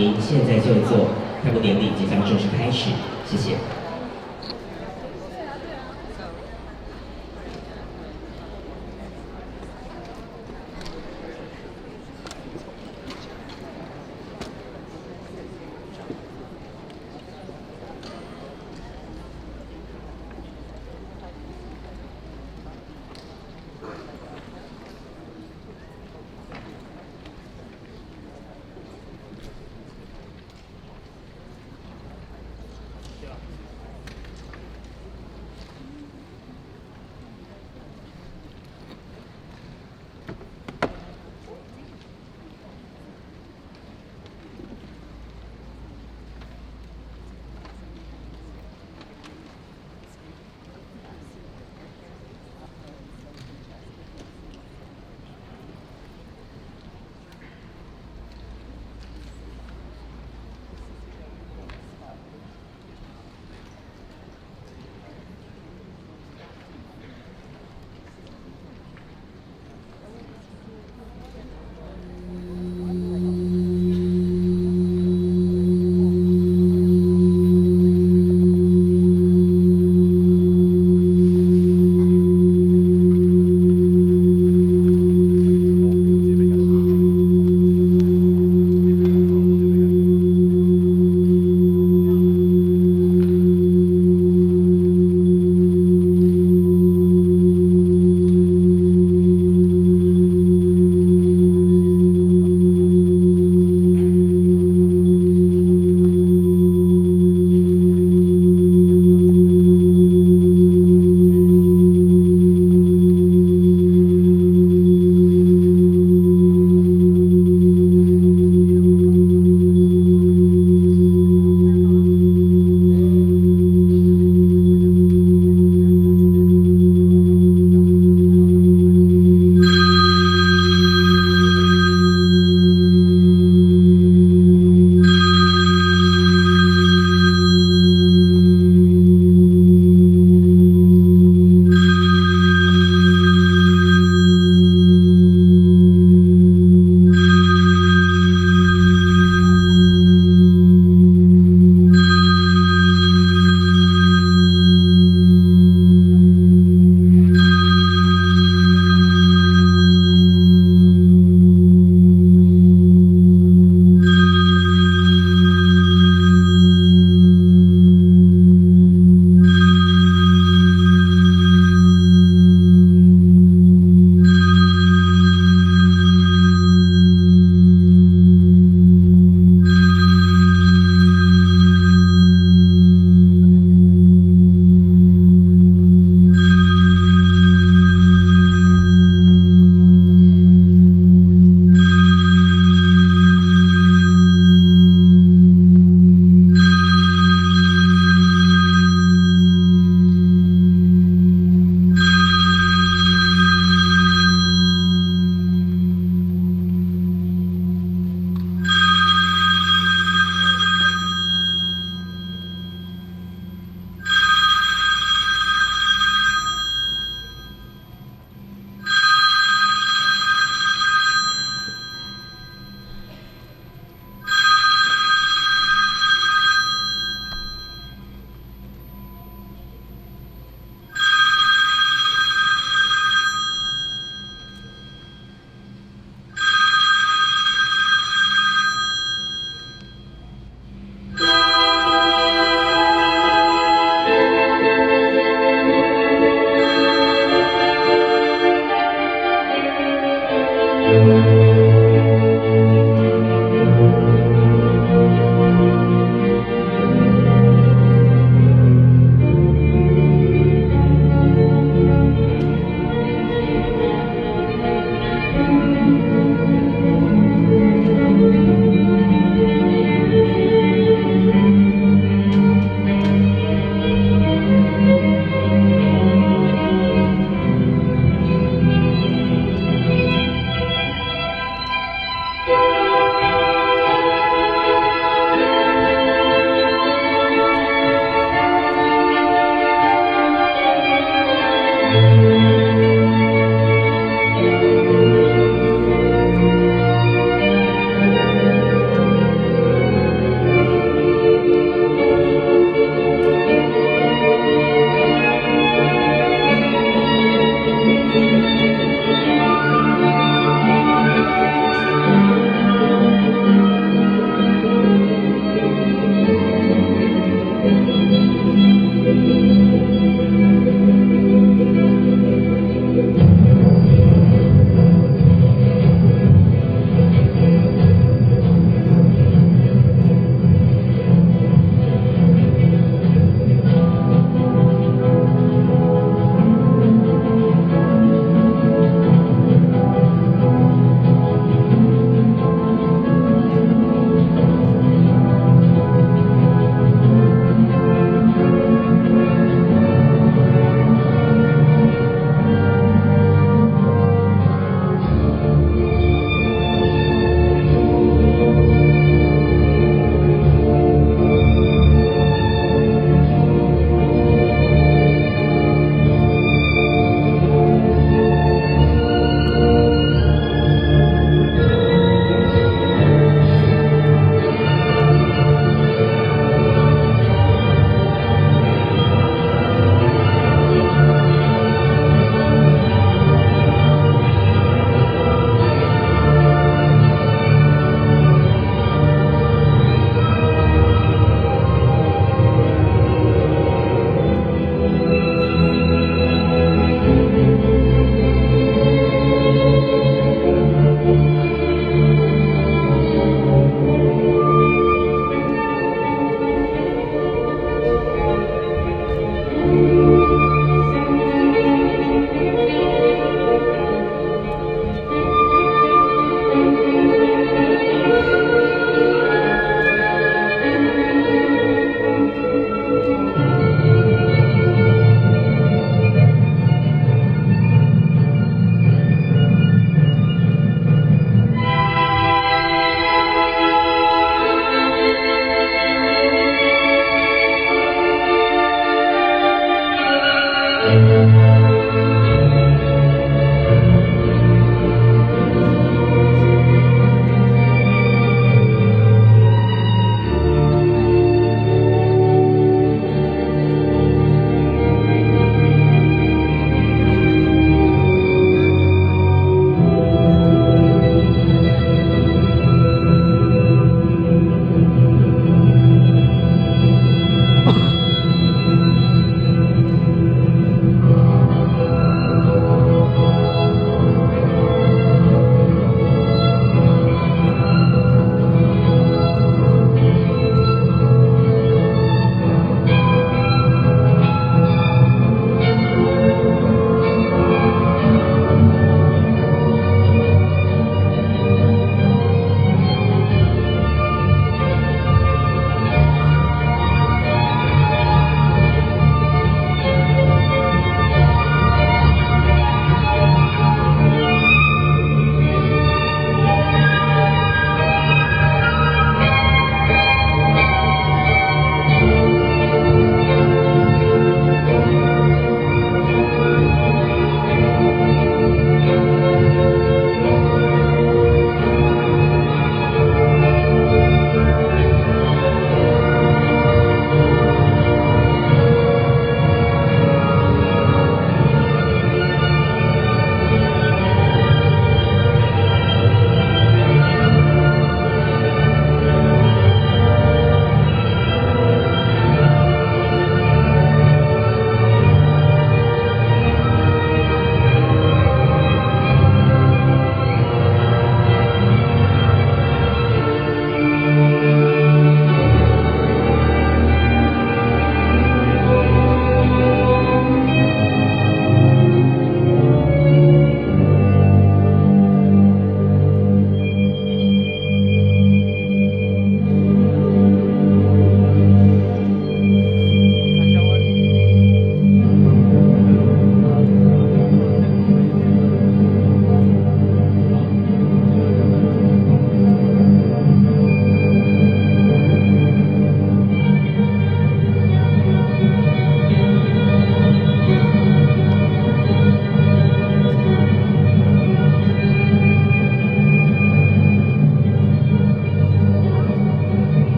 您现在就坐，开幕典礼即将正式开始，谢谢。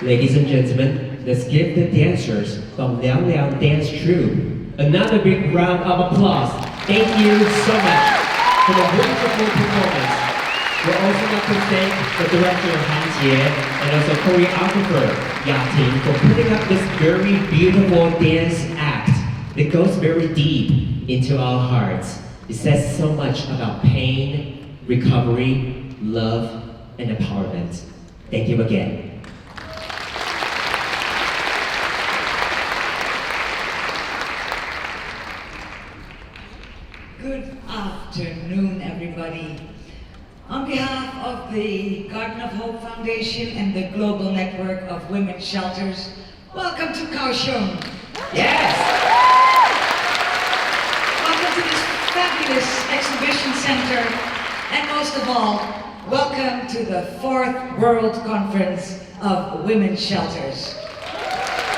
Ladies and gentlemen, let's give the dancers from Liang Liang Dance Troupe another big round of applause. Thank you so much for the wonderful performance. We'd also like to thank the director Han Jie and also choreographer Ya Ting for putting up this very beautiful dance act that goes very deep into our hearts. It says so much about pain, recovery, love, and empowerment. Thank you again. Good afternoon, everybody. On behalf of the Garden of Hope Foundation and the Global Network of Women's Shelters, welcome to Kaohsiung. Yes! Welcome to this fabulous exhibition center, and most of all, welcome to the 4th World Conference of Women's Shelters.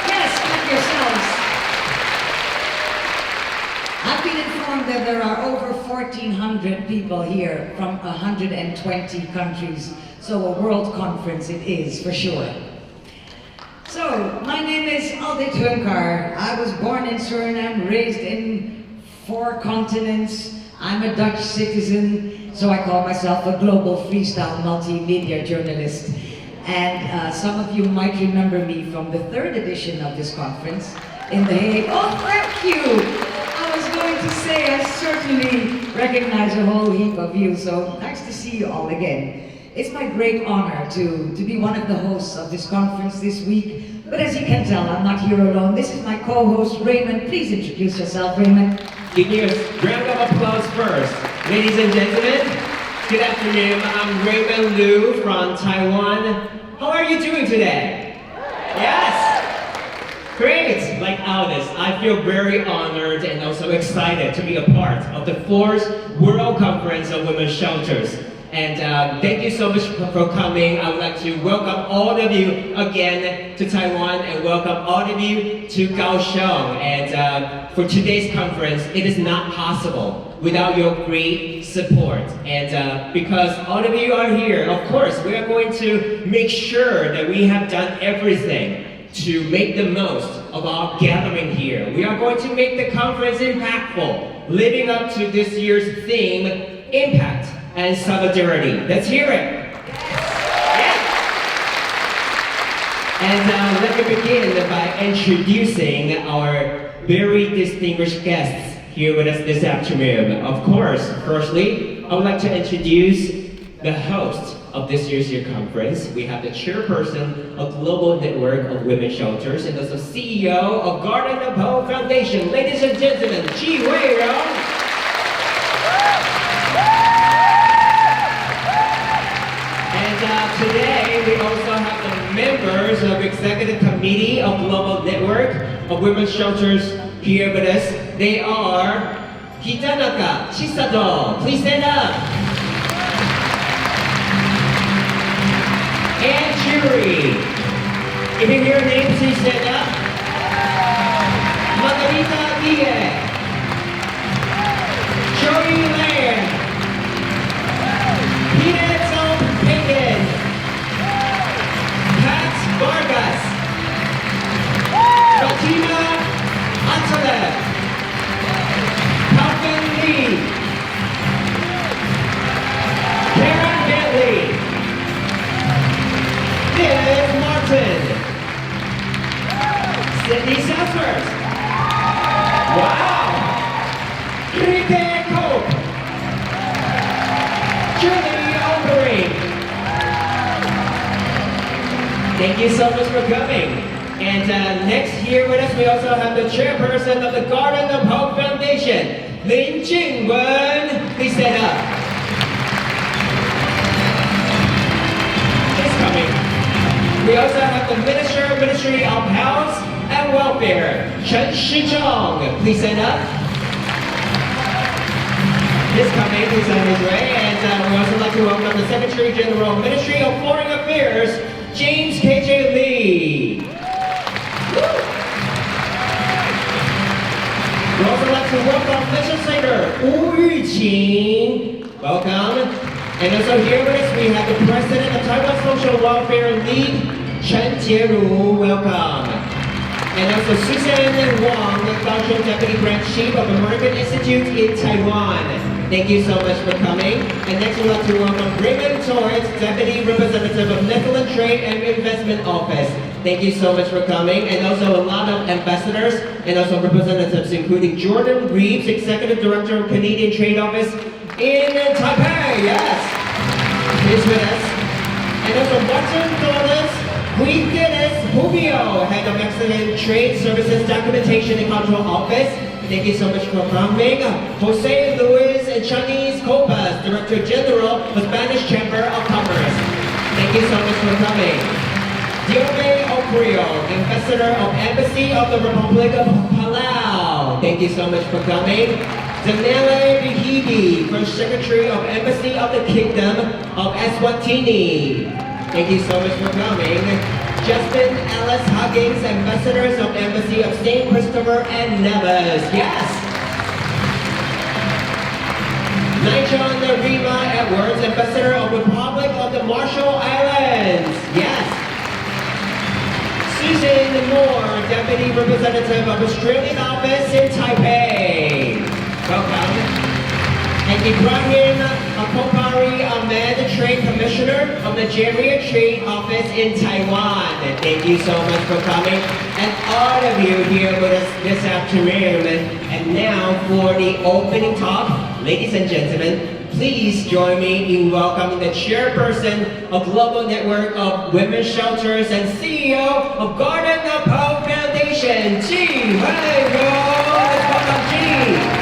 Yes, clap yourselves. I've been informed that there are over 1,400 people here from 120 countries, so a world conference it is for sure. So, my name is Aldit Hunkar. I was born in Suriname, raised in 4 continents. I'm a Dutch citizen, so I call myself a global freestyle multimedia journalist. And some of you might remember me from the 3rd edition of this conference in The Hague. Oh, thank you! I was going to say I certainly recognize a whole heap of you, so nice to see you all again. It's my great honor to be one of the hosts of this conference this week, but as you can tell, I'm not here alone. This is my co-host, Raymond. Please introduce yourself, Raymond. Give me a round of applause first. Ladies and gentlemen, good afternoon. I'm Raymond Liu from Taiwan. How are you doing today? Yes! Great! Like Aldis, I feel very honored and also excited to be a part of the 4th World Conference of Women's Shelters. And thank you so much for coming. I would like to welcome all of you again to Taiwan and welcome all of you to Kaohsiung. And for today's conference, it is not possible without your great support. And because all of you are here, of course, we are going to make sure that we have done everything to make the most of our gathering here. We are going to make the conference impactful, living up to this year's theme, Impact and Solidarity. Let's hear it. Yeah. And let me begin by introducing our very distinguished guests here with us this afternoon. Of course, firstly, I would like to introduce the host of this year's conference. We have the chairperson of Global Network of Women's Shelters and also CEO of Garden of Hope Foundation. Ladies and gentlemen, Ji Weirong. And today we also have the members of Executive Committee of Global Network of Women's Shelters here with us. They are Hitanaka Chisato. Please stand up. And jury. If you hear your name, please stand up. Margarita Diaz. Joey Land. Peter Pagan. Pat Vargas. Fatima Antalev. Calvin Lee. Karen Bentley. Liz Martin. Sydney Southworth. Wow. Rita Cope. Julie Oldering. Thank you so much for coming. And next here with us, we also have the chairperson of the Garden of Hope Foundation, Lin Jingwen. Please stand up. Just coming. We also have the Ministry of Health and Welfare, Chen Shizhong. Please stand up. This coming, please stand his way. And we also like to welcome the Secretary General, Ministry of Foreign Affairs, James K.J. Lee. We also like to welcome legislator Wu Yuqing. Welcome. And also here with us, we have the President of Taiwan Social Welfare League, Chen Jieru, welcome. And also Susan Wang, Kaohsiung Deputy Branch Chief of American Institute in Taiwan. Thank you so much for coming. And next we'd like to welcome Raymond Torres, Deputy Representative of Netherlands Trade and Investment Office. Thank you so much for coming. And also a lot of ambassadors and also representatives, including Jordan Reeves, Executive Director of Canadian Trade Office in Taipei. Yes, he's with us. And also Martin Torres, Guidenes Rubio, Head of Mexican Trade Services Documentation and Control Office. Thank you so much for coming. Jose Luis Chanis Copas, Director General of Spanish Chamber of Commerce. Thank you so much for coming. Diobe Oprio, Ambassador of Embassy of the Republic of Palau. Thank you so much for coming. Danele Bihidi, First Secretary of Embassy of the Kingdom of Eswatini. Thank you so much for coming. Justin Ellis Huggins, Ambassadors of Embassy of St. Christopher and Nevis. Yes. Nigel Rima Edwards, Ambassador of Republic of the Marshall Islands. Yes. Susan Moore, Deputy Representative of Australian Office in Taipei. Welcome. And Ibrahim Akopari Ahmed, Trade Commissioner of Nigeria Trade Office in Taiwan. Thank you so much for coming. And all of you here with us this afternoon. And now for the opening talk, ladies and gentlemen, please join me in welcoming the Chairperson of Global Network of Women's Shelters and CEO of Garden of Hope Foundation, Ji Huiru. Let's welcome Ji.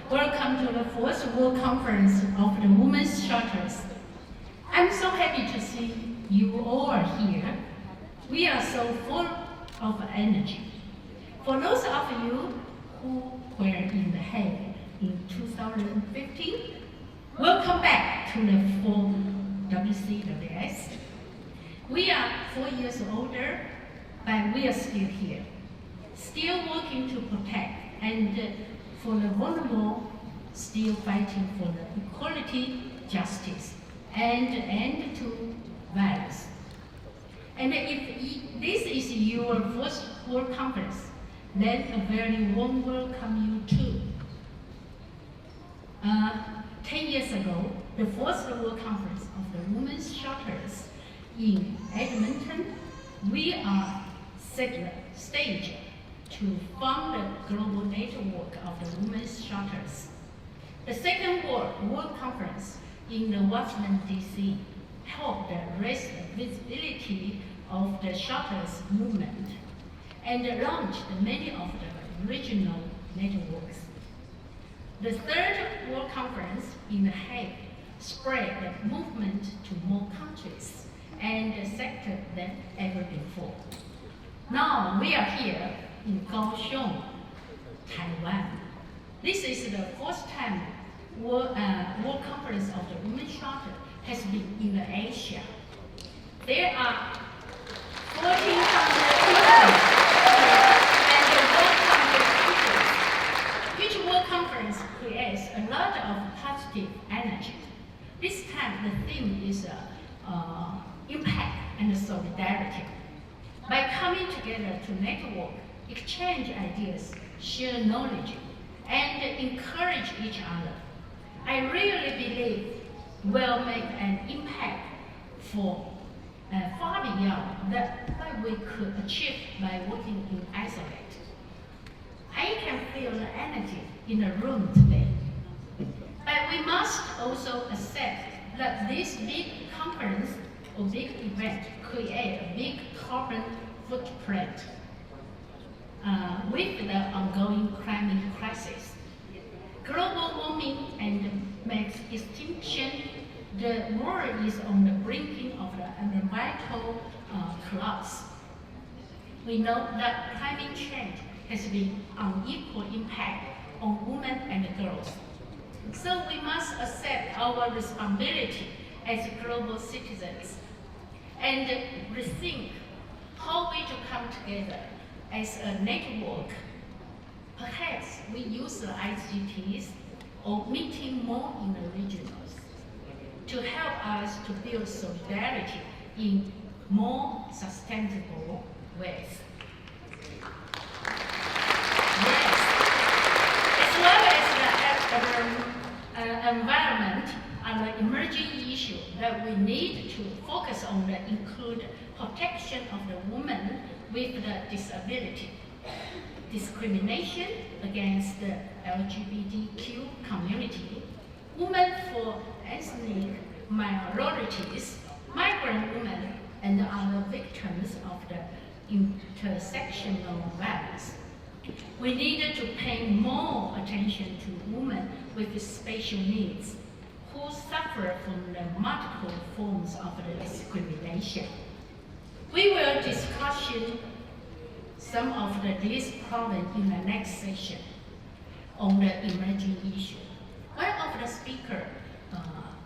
Welcome to the fourth World Conference of the Women's Shelters. I'm so happy to see you all here. We are so full of energy. For those of you who were in The Hague in 2015, welcome back to the full WCWS. We are 4 years older, but we are still here, still working to protect and for the vulnerable, still fighting for the equality, justice, and end to violence. And if this is your first World Conference, then a very warm welcome you too. 10 years ago, the first World Conference of the Women's Shelters in Edmonton, we are set the stage to found the global network of the women's shelters. The second World Conference in the Washington, D.C. helped raise the visibility of the shelters movement and launched many of the regional networks. The third World Conference in The Hague spread the movement to more countries and sectors than ever before. Now we are here in Kaohsiung, Taiwan. This is the first time World Conference of the Women's Shelter has been in Asia. There are 1,400 countries. Each World Conference creates a lot of positive energy. This time the theme is impact and solidarity. By coming together to network, exchange ideas, share knowledge, and encourage each other, I really believe we'll make an impact for far beyond what we could achieve by working in isolation. I can feel the energy in the room today. But we must also accept that this big conference or big event create a big carbon footprint with the ongoing climate crisis. Global warming and mass extinction, the world is on the brink of the environmental collapse. We know that climate change has been unequal impact on women and girls. So we must accept our responsibility as global citizens and rethink how we to come together as a network. Perhaps we use the ICTs or meeting more in the regionals to help us to build solidarity in more sustainable ways. Yes, as well as the environment and the emerging issue that we need to focus on that include protection of the woman with the disability, discrimination against the LGBTQ community, women for ethnic minorities, migrant women, and other victims of the intersectional violence. We needed to pay more attention to women with special needs who suffer from the multiple forms of the discrimination. We will discuss some of these problems in the next session on the emerging issue. One of the speakers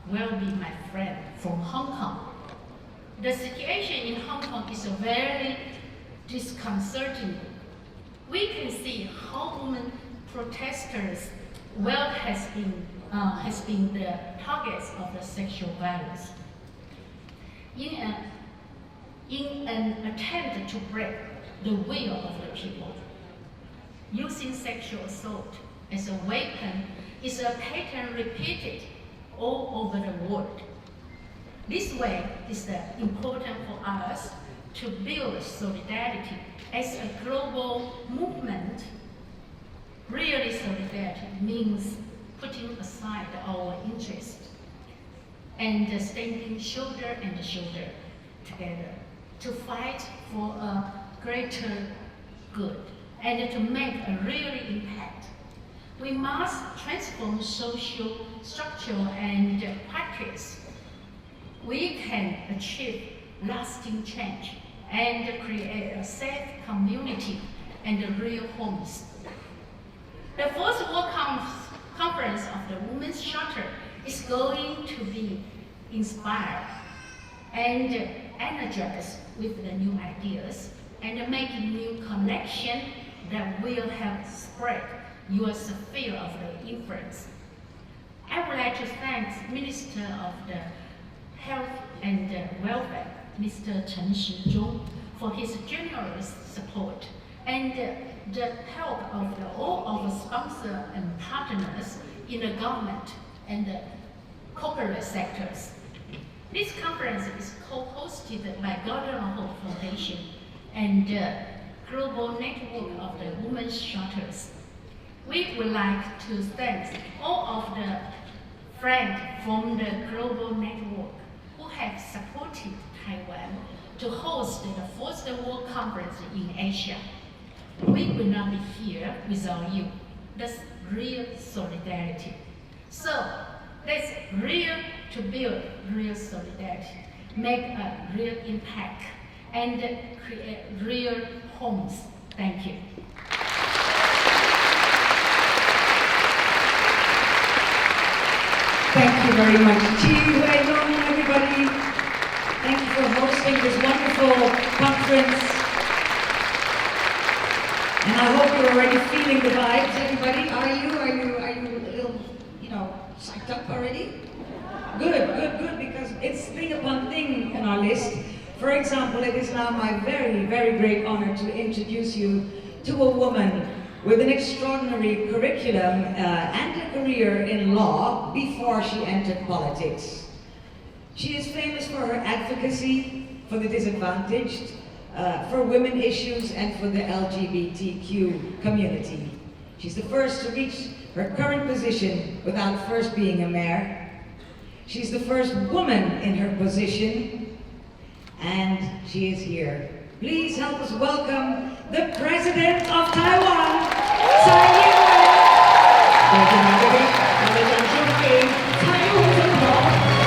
will be my friend from Hong Kong. The situation in Hong Kong is very disconcerting. We can see how women protesters has been the targets of the sexual violence. In an attempt to break the will of the people, using sexual assault as a weapon is a pattern repeated all over the world. This way is important for us to build solidarity as a global movement. Really, solidarity means putting aside our interests and standing shoulder and shoulder together to fight for a greater good and to make a real impact. We must transform social structure and practice. We can achieve lasting change and create a safe community and real homes. The fourth World Conference of the Women's Charter is going to be inspired and energized with the new ideas and making new connection that will help spread your sphere of the influence. I would like to thank Minister of the Health and Welfare, Mr. Chen Shizhong, for his generous support and the help of all our sponsors and partners in the government and the corporate sectors. This conference is co-hosted by Golden Hope Foundation and the Global Network of the Women's Charters. We would like to thank all of the friends from the Global Network who have supported Taiwan to host the fourth World Conference in Asia. We will not be here without you. That's real solidarity. So let's to build real solidarity, make a real impact, and create real homes. Thank you. Thank you very much. Hello, everybody. Thank you for hosting this wonderful conference. And I hope you're already feeling the vibes, everybody. Are you a little, psyched up already? Good, because it's thing upon thing in our list. For example, it is now my very, very great honor to introduce you to a woman with an extraordinary curriculum and a career in law before she entered politics. She is famous for her advocacy for the disadvantaged, for women issues, and for the LGBTQ community. She's the first to reach her current position without first being a mayor. She's the first woman in her position, and she is here. Please help us welcome the President of Taiwan, Tsai Ing-wen. 我们来这边，我们掌声欢迎蔡英文总统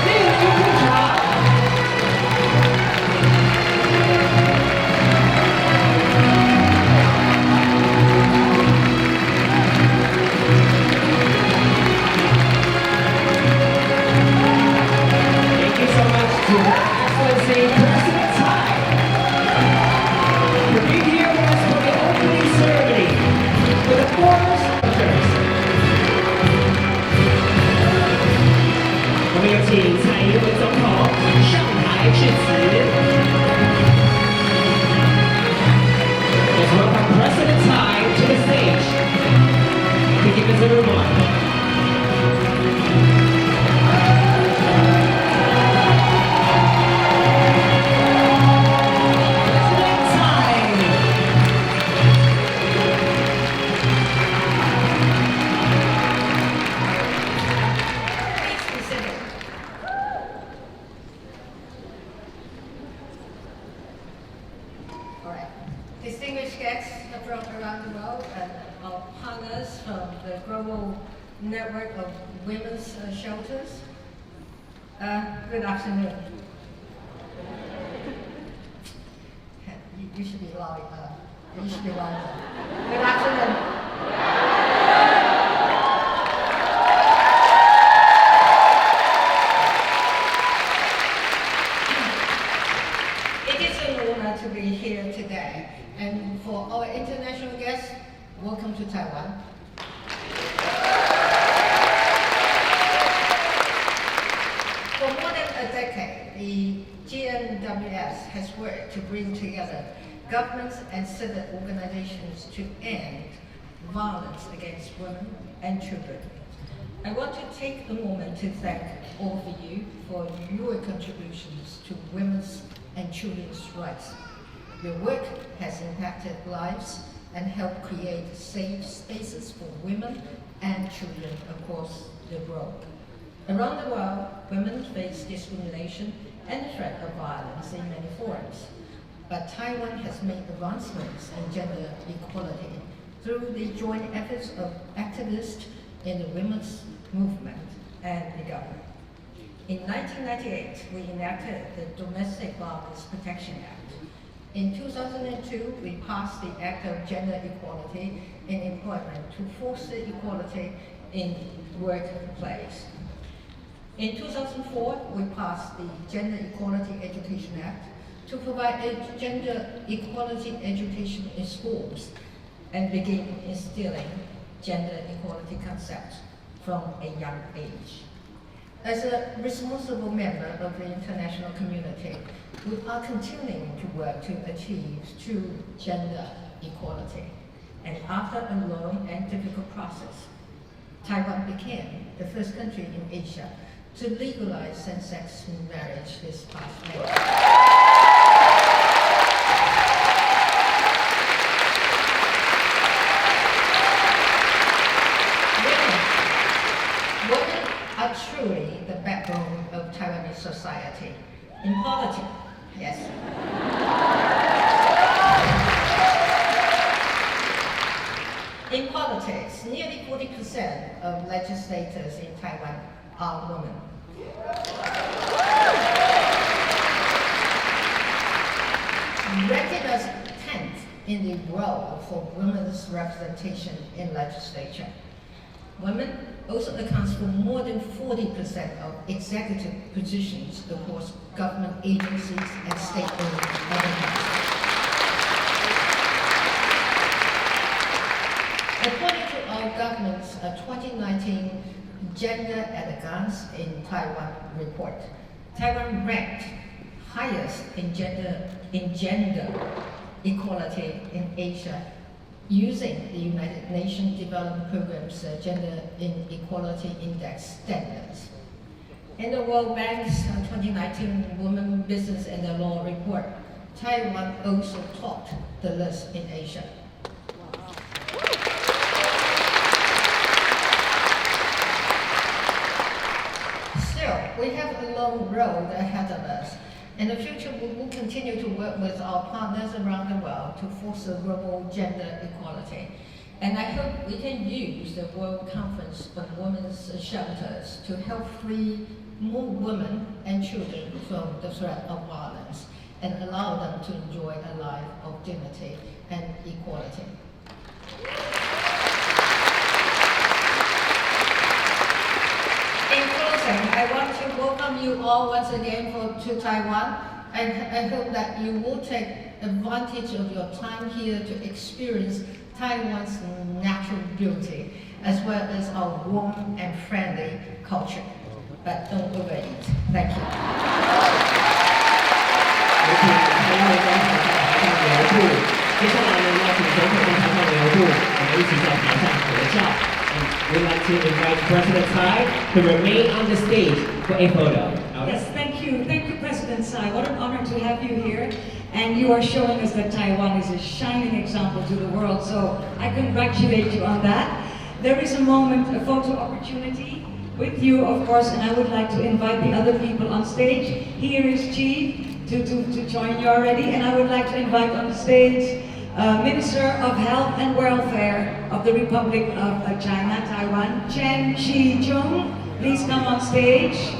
莅临会场。Thank you so much to Her Excellency President Tsai for being here with us for the opening ceremony for the former senators. 我们有请蔡英文总统上台致辞。Let's welcome President Tsai to the stage to give us a remark. President Tsai. Please be seated. All right. Distinguished guests from around the world and our partners from the global network of women's shelters, good afternoon. You should be loud. You should be louder. Good afternoon. It is an honor to be here today, and for our international guests, welcome to Taiwan. For more than a decade, the GNWS has worked to bring together governments and civic organizations to end violence against women and children. I want to take a moment to thank all of you for your contributions to women's and children's rights. Your work has impacted lives and helped create safe spaces for women and children across the globe. Around the world, women face discrimination and threat of violence in many forms. But Taiwan has made advancements in gender equality through the joint efforts of activists in the women's movement and the government. In 1998, we enacted the Domestic Violence Protection Act. In 2002, we passed the Act of Gender Equality in Employment to foster equality in workplace. In 2004, we passed the Gender Equality Education Act to provide gender equality education in schools and begin instilling gender equality concepts from a young age. As a responsible member of the international community, we are continuing to work to achieve true gender equality. And after a long and difficult process, Taiwan became the first country in Asia to legalize same-sex marriage this past May. Women are truly the backbone of Taiwanese society. In politics, yes. In politics, nearly 40% of legislators in Taiwan are women. Ranking us 10th in the world for women's representation in legislature. Women also accounts for more than 40% of executive positions across government agencies and state-owned enterprises. According to our government's 2019 Gender at a Glance in Taiwan report, Taiwan ranked highest in gender equality in Asia, using the United Nations Development Programme's Gender Inequality Index standards. In the World Bank's 2019 Women, Business and the Law report, Taiwan also topped the list in Asia. still, we have a long road ahead of us. In the future, we will continue to work with our partners around the world to foster global gender equality. And I hope we can use the World Conference on Women's Shelters to help free more women and children from the threat of violence and allow them to enjoy a life of dignity and equality. In closing, I want to welcome you all once again to Taiwan, and I hope that you will take advantage of your time here to experience Taiwan's natural beauty, as well as our warm and friendly culture. But don't overeat. Thank you. 有请台湾的总统在台上留步。接下来呢，邀请总统在台上留步，我们一起在台上合照。And we'd like to invite President Tsai to remain on the stage for a photo. Yes, thank you. Thank you, President Tsai. What an honor to have you here. And you are showing us that Taiwan is a shining example to the world. So I congratulate you on that. There is a moment, a photo opportunity with you, of course, and I would like to invite the other people on stage. Here is Chi to join you already, and I would like to invite on the stage Minister of Health and Welfare of the Republic of China, Taiwan, Chen Shih-chung. Please come on stage.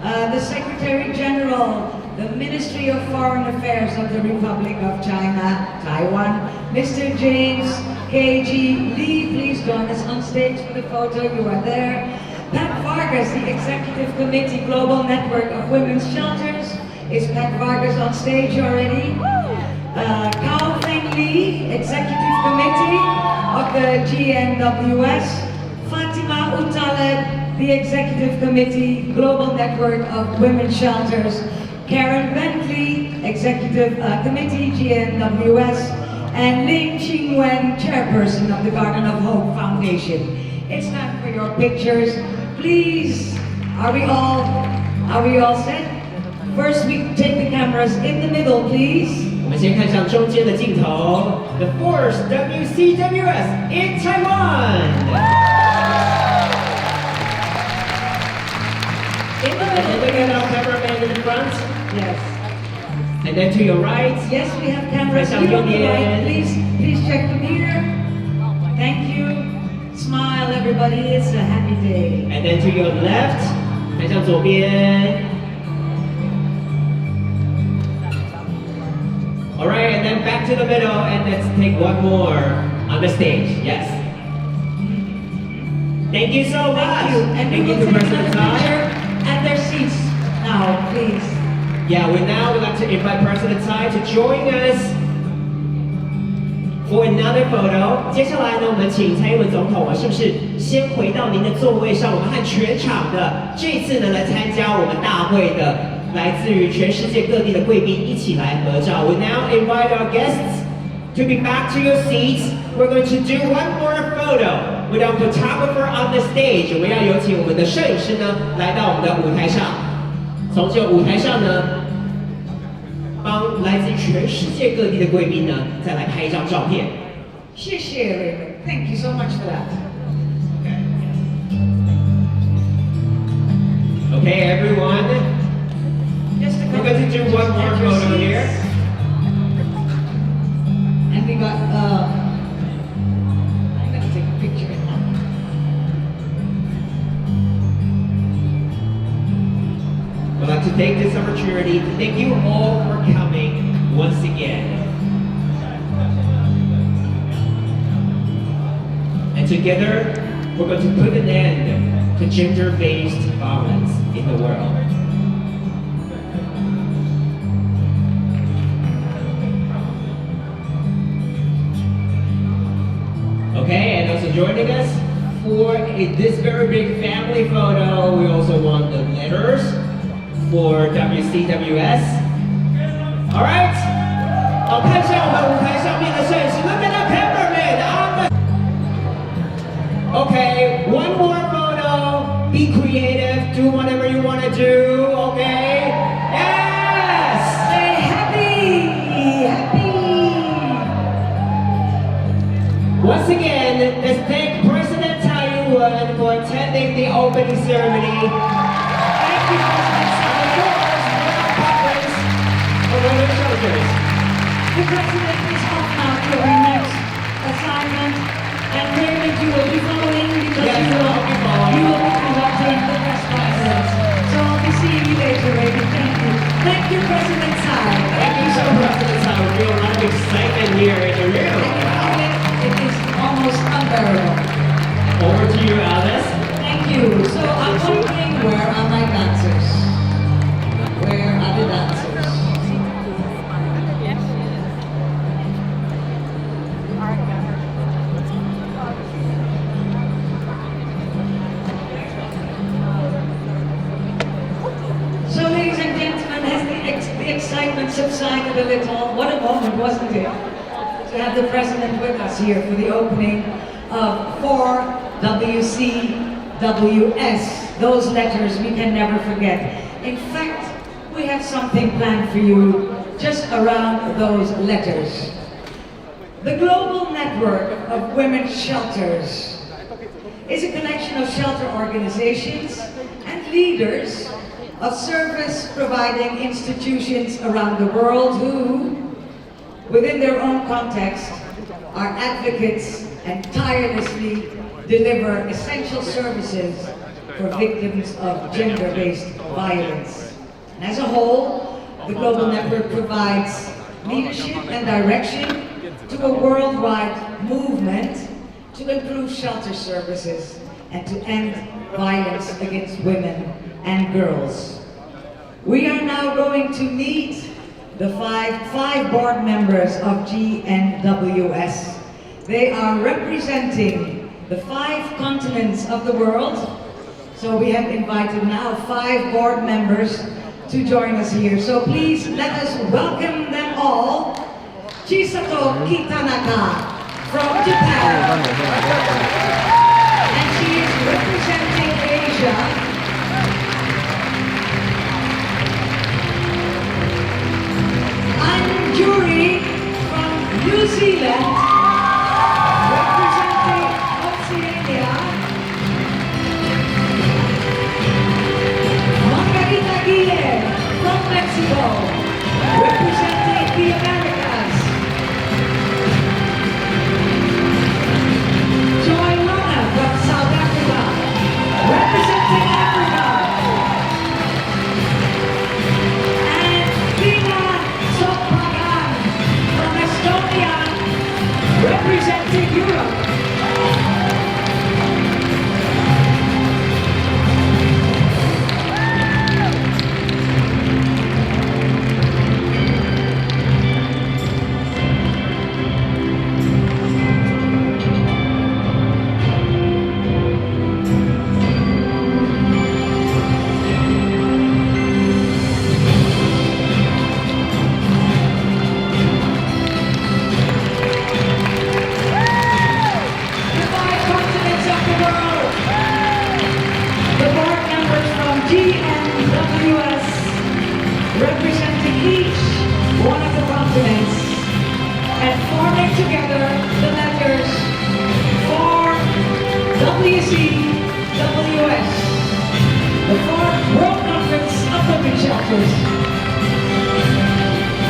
The Secretary General, the Ministry of Foreign Affairs of the Republic of China, Taiwan, Mr. James K.G. Lee, please join us on stage for the photo. You are there. Pat Vargas, the Executive Committee Global Network of Women's Shelters. Is Pat Vargas on stage already? Kao Feng Lee, Executive Committee of the GNWS. Fatima Utaleb, the Executive Committee Global Network of Women's Shelters. Karen Bentley, Executive Committee GNWS. And Ling Qingwen, Chairperson of the Garden of Hope Foundation. It's time for your pictures. Please, are we all set? First, we take the cameras in the middle, please. 我们先看向中间的镜头 ，The Force WCWS in Taiwan. In the And middle. look at our cameraman in the front. Yes. And then to your right. Yes, we have cameras here on the right. Please check them here. Thank you. Smile, everybody. It's a happy day. And then to your left. 看向左边。Alright, and then back to the middle, and let's take one more on the stage. Yes. Thank you so much. Thank you. And Thank we you will to take President another picture Tsai. at their seats now, please. Yeah, we'd like to invite President Tsai to join us for another photo. 接下来呢，我们请蔡英文总统是不是先回到您的座位上？我们和全场的这次呢来参加我们大会的。来自于全世界各地的贵宾一起来合照。We now invite our guests to be back to your seats. We're going to do one more photo with our photographer on the stage. 我们要有请我们的摄影师呢来到我们的舞台上，从这个舞台上呢，帮来自于全世界各地的贵宾呢再来拍一张照片。谢谢 Raymond. Thank you so much for that. Okay, everyone. We're going to do one more photo here. And we got, I'm going to take a picture. I'd like to take this opportunity to thank you all for coming once again. And together, we're going to put an end to gender-based violence in the world. Okay, and also joining us for this very big family photo, we also want the letters for WCWS. Alright? 好，看一下我们舞台上面的摄影师 Look at the cameraman! Okay, one more photo. Be creative. Do whatever you want to do. Okay? Yes! Say happy! Once again, let's thank President Tsai Ing-wen for attending the opening ceremony. Thank Yes, you will be conducting the press conference. So I'll be seeing you later, Raymond. Thank you. Thank you, President Tsai. Thank you so much for the time. We feel a lot of excitement here in the room. It is almost unbearable. Over to you, Alice. Thank you. So I'm wondering, where are my dancers? Where are the dancers? So, ladies and gentlemen, has the excitement subsided a little? What a moment, wasn't it? To have the president with us here for the opening of 4WCWS. Those letters we can never forget. In fact, we have something planned for you just around those letters. The Global Network of Women's Shelters is a collection of shelter organizations and leaders of service-providing institutions around the world who, within their own context, are advocates and tirelessly deliver essential services for victims of gender-based violence. And as a whole, the Global Network provides leadership and direction to a worldwide movement to improve shelter services and to end violence against women and girls. We are now going to meet the five board members of GNWS. They are representing the 5 continents of the world. So we have invited now 5 board members to join us here. So please let us welcome them all. Chisato Kitanaka from Japan. And she is representing Asia. Anjuri from New Zealand, representing Oceania. Margarita Guillen from Mexico, representing the Americas. Joy Lana from South Africa, representing Africa. And Lina Sopagan from Estonia, representing Europe. The 5 continents of the world. The board members from GNWS, representing each one of the continents, and forming together the letters for WCWS, the 4th World Conference of Women's Shelters.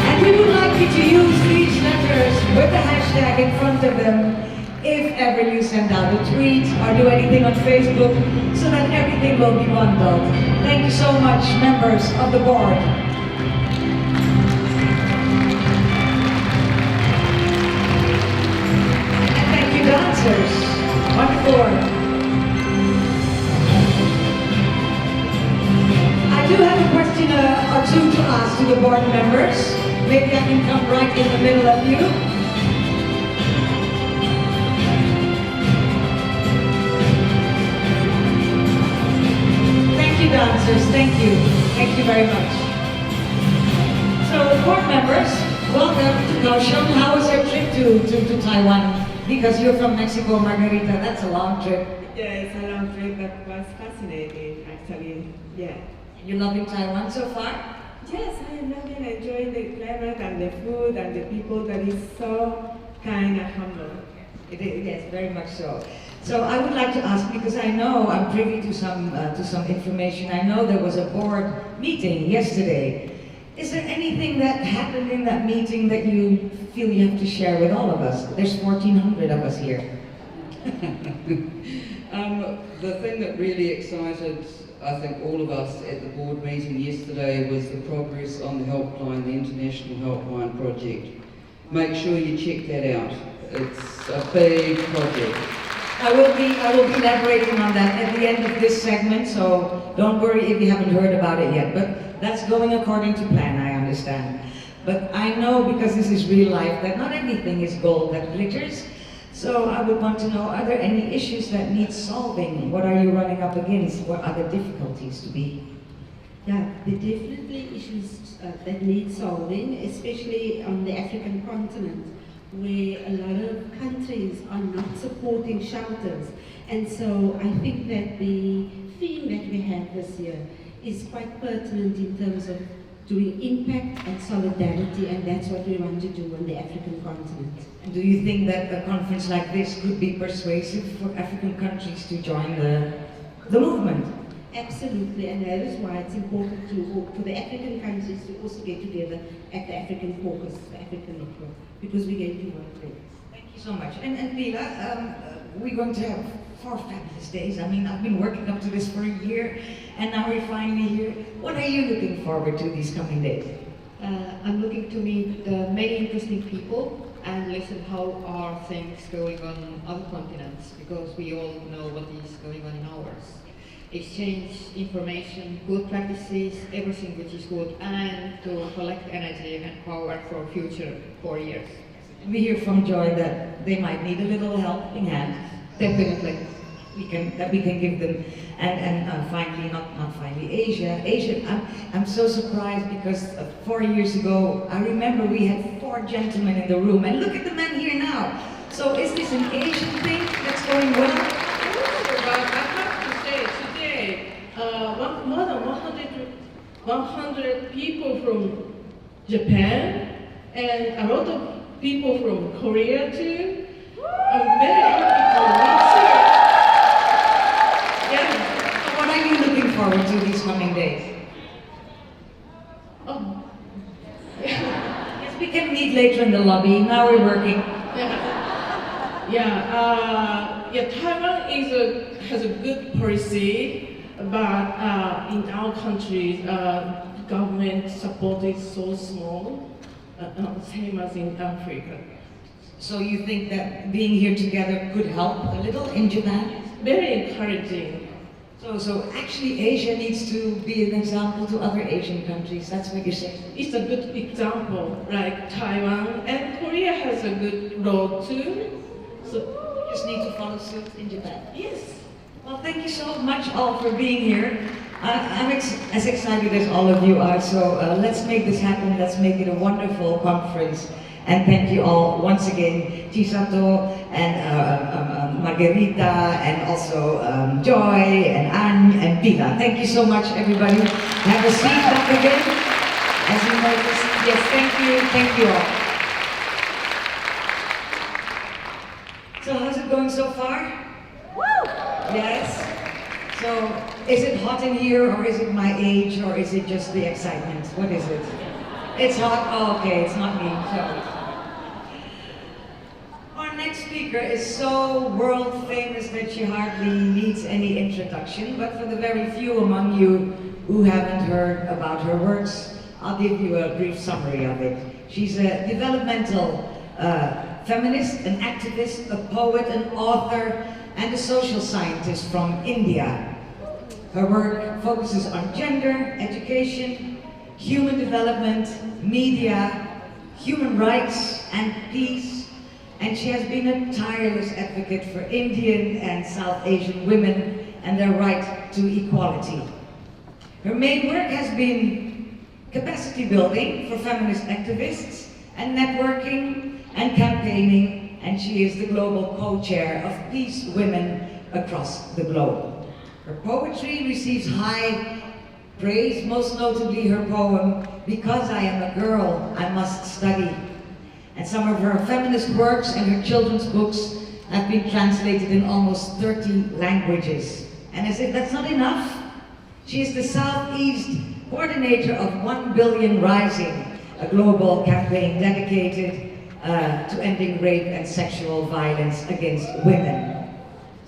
And we would like you to use these letters with the hashtag in front of them if ever you send out a tweet or do anything on Facebook, so that everything will be bundled. Thank you so much, members of the board. And thank you, dancers. On the floor. I do have a question or two to ask to the board members. Maybe I can come right in the middle of you. Thank you, dancers. Thank you. Thank you very much. So, board members, welcome to Kaohsiung. How was your trip to Taiwan? Because you're from Mexico, Margarita. That's a long trip. Yeah, it's a long trip that was fascinating, actually. Yeah. You loving Taiwan so far? Yes, I am loving enjoying the climate and the food and the people that is so kind and humble. It is, yes, very much so. So I would like to ask, because I know I'm privy to some information. I know there was a board meeting yesterday. Is there anything that happened in that meeting that you feel you have to share with all of us? There's 1,400 of us here. The thing that really excited, I think, all of us at the board meeting yesterday was the progress on the helpline, the International Helpline Project. Make sure you check that out. It's a big project. I will be elaborating on that at the end of this segment, so don't worry if you haven't heard about it yet. But that's going according to plan, I understand. But I know, because this is real life, that not everything is gold that glitters. So I would want to know, are there any issues that need solving? What are you running up against? What are the difficulties to be? Yeah, there are definitely issues that need solving, especially on the African continent, where a lot of countries are not supporting shelters. And so I think that the theme that we have this year is quite pertinent in terms of doing impact and solidarity, and that's what we want to do on the African continent. And do you think that a conference like this could be persuasive for African countries to join the movement? Absolutely, and that is why it's important for the African countries to also get together at the African Caucus, the African Network, because we're going to work there. Thank you so much. And Lila, we're going to have 4 fabulous days. I mean, I've been working up to this for a year, and now we're finally here. What are you looking forward to these coming days? I'm looking to meet many interesting people and listen how are things going on other continents, because we all know what is going on in ours. Exchange information, good practices, everything which is good, and to collect energy and power for future 4 years. We hear from Joy that they might need a little helping hand. Definitely. We can give them, and finally, not finally, Asia. I'm so surprised because 4 years ago, I remember we had 4 gentlemen in the room, and look at the men here now. So is this an Asian thing that's going well? But I have to say, today, more than 100 people from Japan and a lot of people from Korea too. I'm very happy to meet you. Yeah. So what are you looking forward to these coming days? Oh. Yes, we can meet later in the lobby. Now we're working. Taiwan has a good policy, but in our country, government support is so small, same as in Africa. So you think that being here together could help a little in Japan? Very encouraging. So actually Asia needs to be an example to other Asian countries. That's what you're saying. It's a good example, like Taiwan and Korea has a good role too. So We just need to follow suit in Japan. yes. Well, thank you so much all for being here. I'm as excited as all of you are, so let's make this happen. Let's make it a wonderful conference. And thank you all once again, Chisato and Margarita, and also Joy and Anne and Pila. Thank you so much, everybody. Have a seat back again. As you notice, yes, thank you all. So how's it going so far? Woo! Yes. So is it hot in here, or is it my age, or is it just the excitement? What is it? It's hot? Oh, okay, it's not me. So. Our next speaker is so world famous that she hardly needs any introduction, but for the very few among you who haven't heard about her works, I'll give you a brief summary of it. She's a developmental feminist, an activist, a poet, an author, and a social scientist from India. Her work focuses on gender, education, human development, media, human rights, and peace, and she has been a tireless advocate for Indian and South Asian women and their right to equality. Her main work has been capacity building for feminist activists and networking and campaigning, and she is the global co-chair of Peace Women across the globe. Her poetry receives high praise, most notably her poem, Because I Am a Girl, I Must Study. And some of her feminist works and her children's books have been translated in almost 30 languages. And as if that's not enough, she is the Southeast coordinator of 1 Billion Rising, a global campaign dedicated to ending rape and sexual violence against women.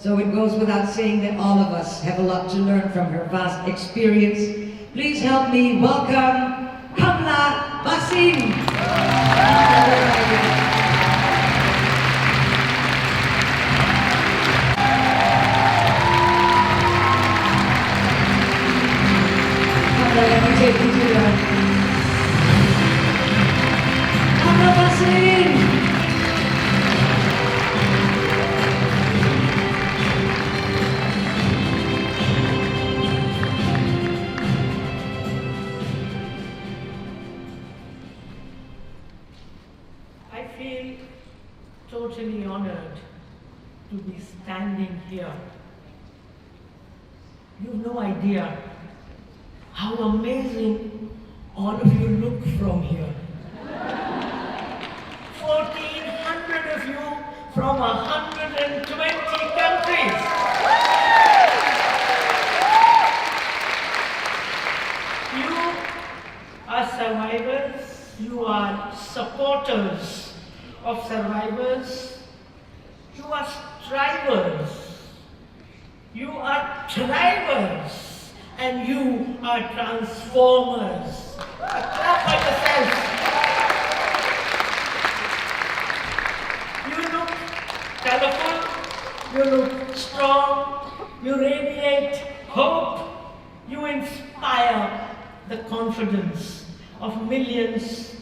So it goes without saying that all of us have a lot to learn from her vast experience. Please help me welcome Kamla Basim. Kamla, let me take you to the... Kamla Basim! I feel totally honored to be standing here. You have no idea how amazing all of you look from here. 1,400 of you from 120 countries. You are survivors. You are supporters of survivors. You are strivers. You are thrivers. And you are transformers. A clap for yourselves. You look colorful. You look strong. You radiate hope. You inspire the confidence of millions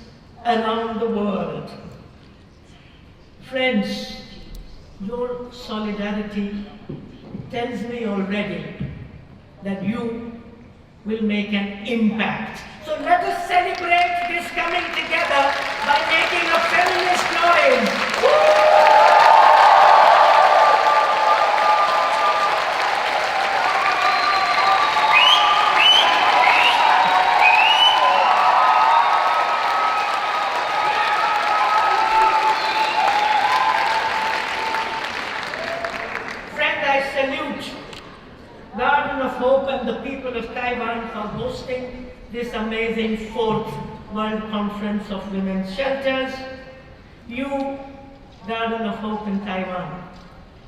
around the world. Friends, your solidarity tells me already that you will make an impact. So let us celebrate this coming together by making a feminist noise. Woo! Garden of Hope and the people of Taiwan for hosting this amazing 4th World Conference of Women's Shelters. You, Garden of Hope in Taiwan,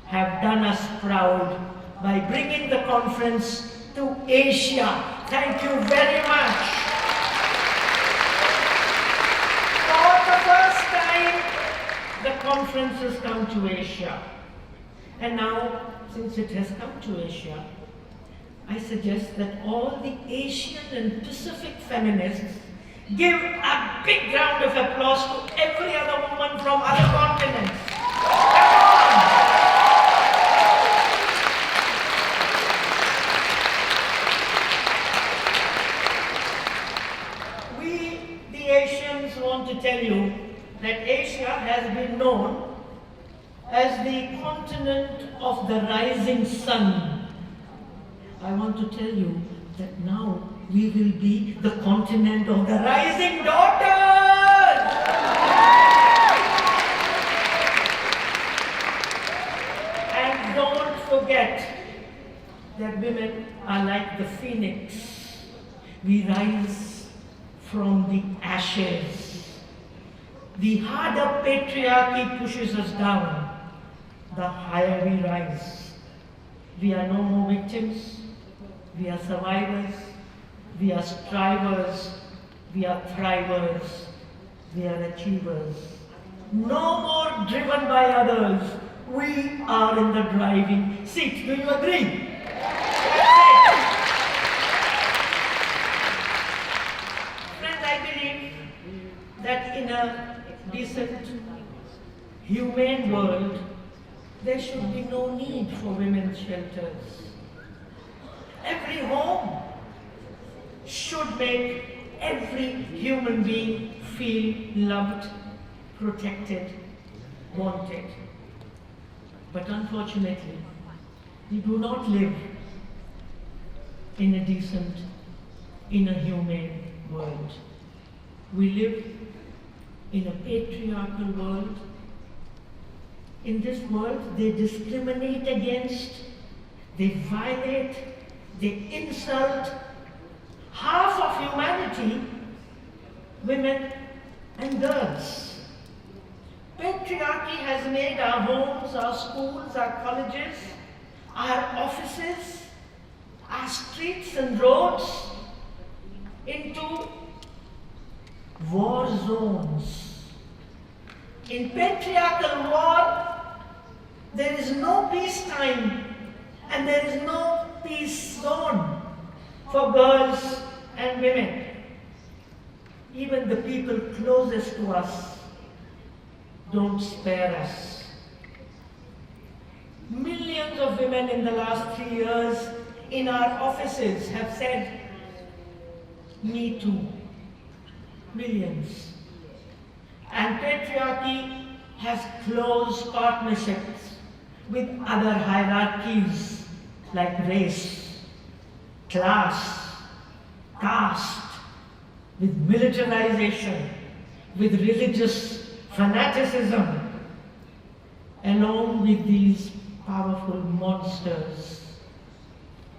have done us proud by bringing the conference to Asia. Thank you very much. For the first time, the conference has come to Asia. And now, since it has come to Asia, I suggest that all the Asian and Pacific feminists give a big round of applause to every other woman from other continents. Come on! We, the Asians, want to tell you that Asia has been known as the continent of the rising sun. I want to tell you that now we will be the continent of the rising daughters! And don't forget that women are like the phoenix. We rise from the ashes. The harder patriarchy pushes us down, the higher we rise. We are no more victims. We are survivors, we are strivers, we are thrivers, we are achievers. No more driven by others, we are in the driving seat. Do you agree? Friends, I believe that in a decent, humane world, there should be no need for women's shelters. Every home should make every human being feel loved, protected, wanted. But unfortunately, we do not live in a decent, in a humane world. We live in a patriarchal world. In this world, they discriminate against, they violate, they insult half of humanity, women and girls. Patriarchy has made our homes, our schools, our colleges our offices, our streets and roads into war zones. In patriarchal war, there is no peacetime and there is no peace zone for girls and women. Even the people closest to us don't spare us. Millions of women in the last 3 years in our offices have said, "Me too." Millions. And patriarchy has close partnerships with other hierarchies like race, class, caste, with militarization, with religious fanaticism. Along with these powerful monsters,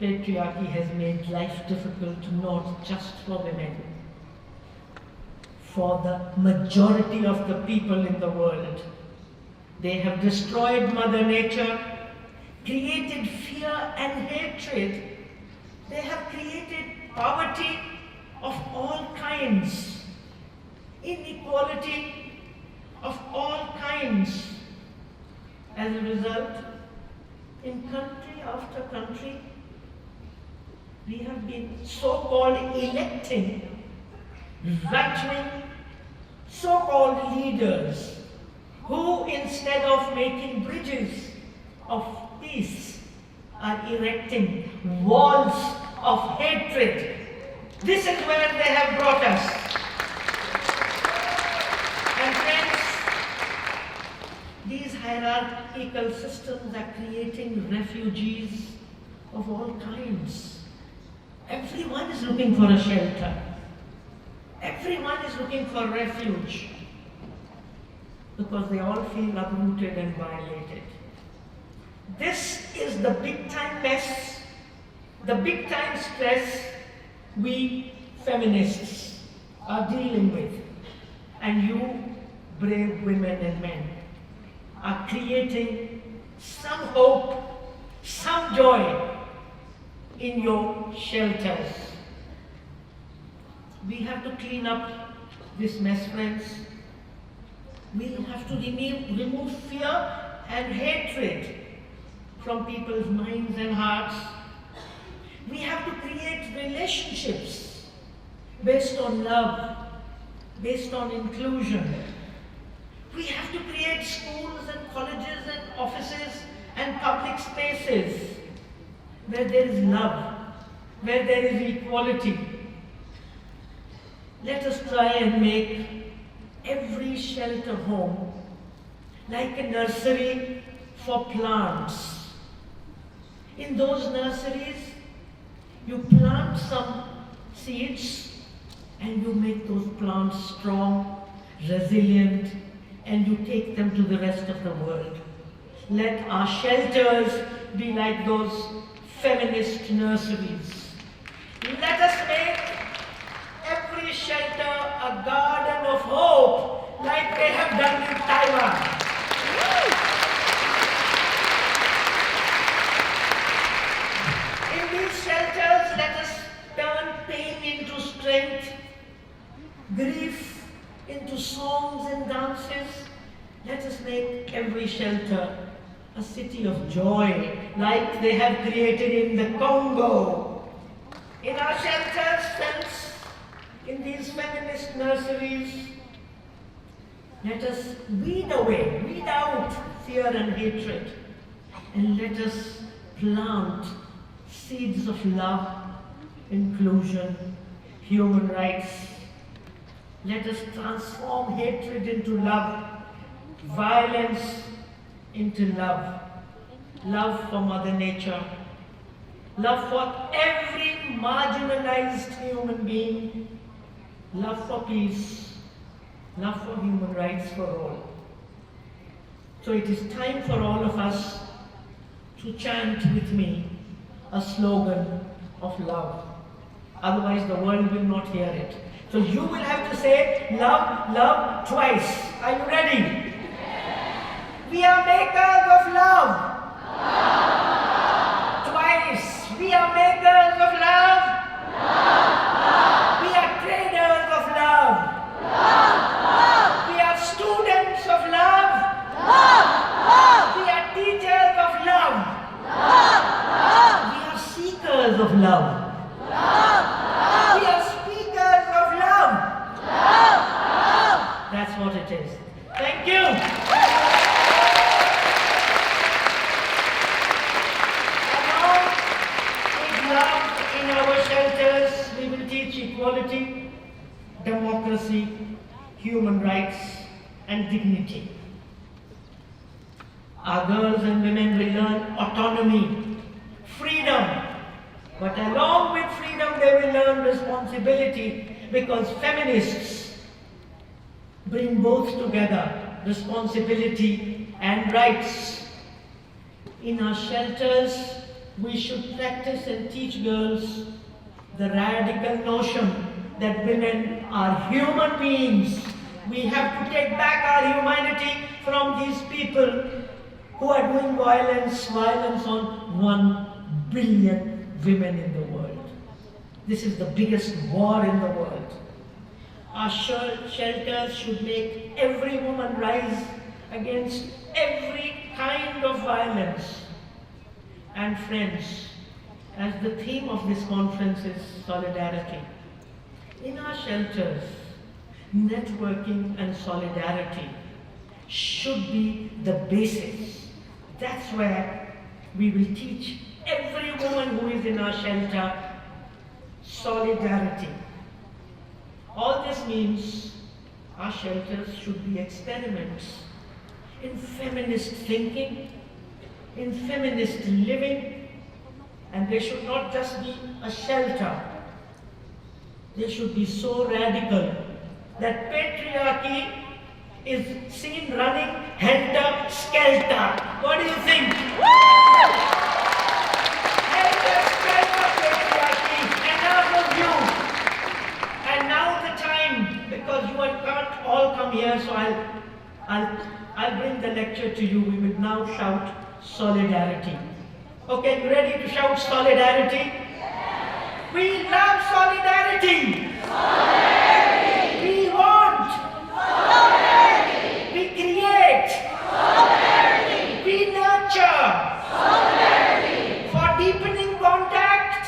patriarchy has made life difficult not just for women, for the majority of the people in the world. They have destroyed Mother Nature, created fear and hatred. They have created poverty of all kinds, inequality of all kinds. As a result, in country after country, we have been so-called electing right-wing so-called leaders who, instead of making bridges of peace, are erecting walls of hatred. This is where they have brought us. And friends, these hierarchical systems are creating refugees of all kinds. Everyone is looking for a shelter. Everyone is looking for refuge because they all feel uprooted and violated. This is the big time mess, the big time stress we feminists are dealing with. And you, brave women and men, are creating some hope, some joy in your shelters. We have to clean up this mess, friends. We have to remove fear and hatred from people's minds and hearts. We have to create relationships based on love, based on inclusion. We have to create schools and colleges and offices and public spaces where there is love, where there is equality. Let us try and make every shelter home like a nursery for plants. In those nurseries, you plant some seeds and you make those plants strong, resilient, and you take them to the rest of the world. Let our shelters be like those feminist nurseries. Let us make every shelter a garden of hope, like they have done in Taiwan. In these shelters, let us turn pain into strength, grief into songs and dances. Let us make every shelter a city of joy, like they have created in the Congo. In our shelters, friends, in these feminist nurseries, let us weed out fear and hatred, and let us plant seeds of love, inclusion, human rights. Let us transform hatred into love, violence into love. Love for Mother Nature, love for every marginalized human being, love for peace, love for human rights for all. So it is time for all of us to chant with me a slogan of love. Otherwise the world will not hear it. So you will have to say love, love twice. Are you ready? We are makers of love. We are makers of love. We are traders of love. We are students of love. We are teachers of love. We are seekers of love. We are speakers of love. That's what it is. Thank you. Along with love in our shelters, we will teach equality, democracy, human rights, and dignity. Our girls and women will learn autonomy, freedom, but along with freedom they will learn responsibility, because feminists bring both together, responsibility and rights. In our shelters, we should practice and teach girls the radical notion that women are human beings. We have to take back our humanity from these people who are doing violence on 1 billion women in the world. This is the biggest war in the world. Our shelters should make every woman rise against every kind of violence. And friends, as the theme of this conference is solidarity, in our shelters, networking and solidarity should be the basis. That's where we will teach every woman who is in our shelter solidarity. All this means our shelters should be experiments in feminist thinking, in feminist living, and they should not just be a shelter. They should be so radical that patriarchy is seen running helter-skelter. What do you think? Helter-skelter patriarchy, enough of you. And now the time, because you can't all come here, so I'll bring the lecture to you. We will now shout solidarity. Okay, you ready to shout solidarity? We love solidarity. We want. We create. We nurture. For deepening contact.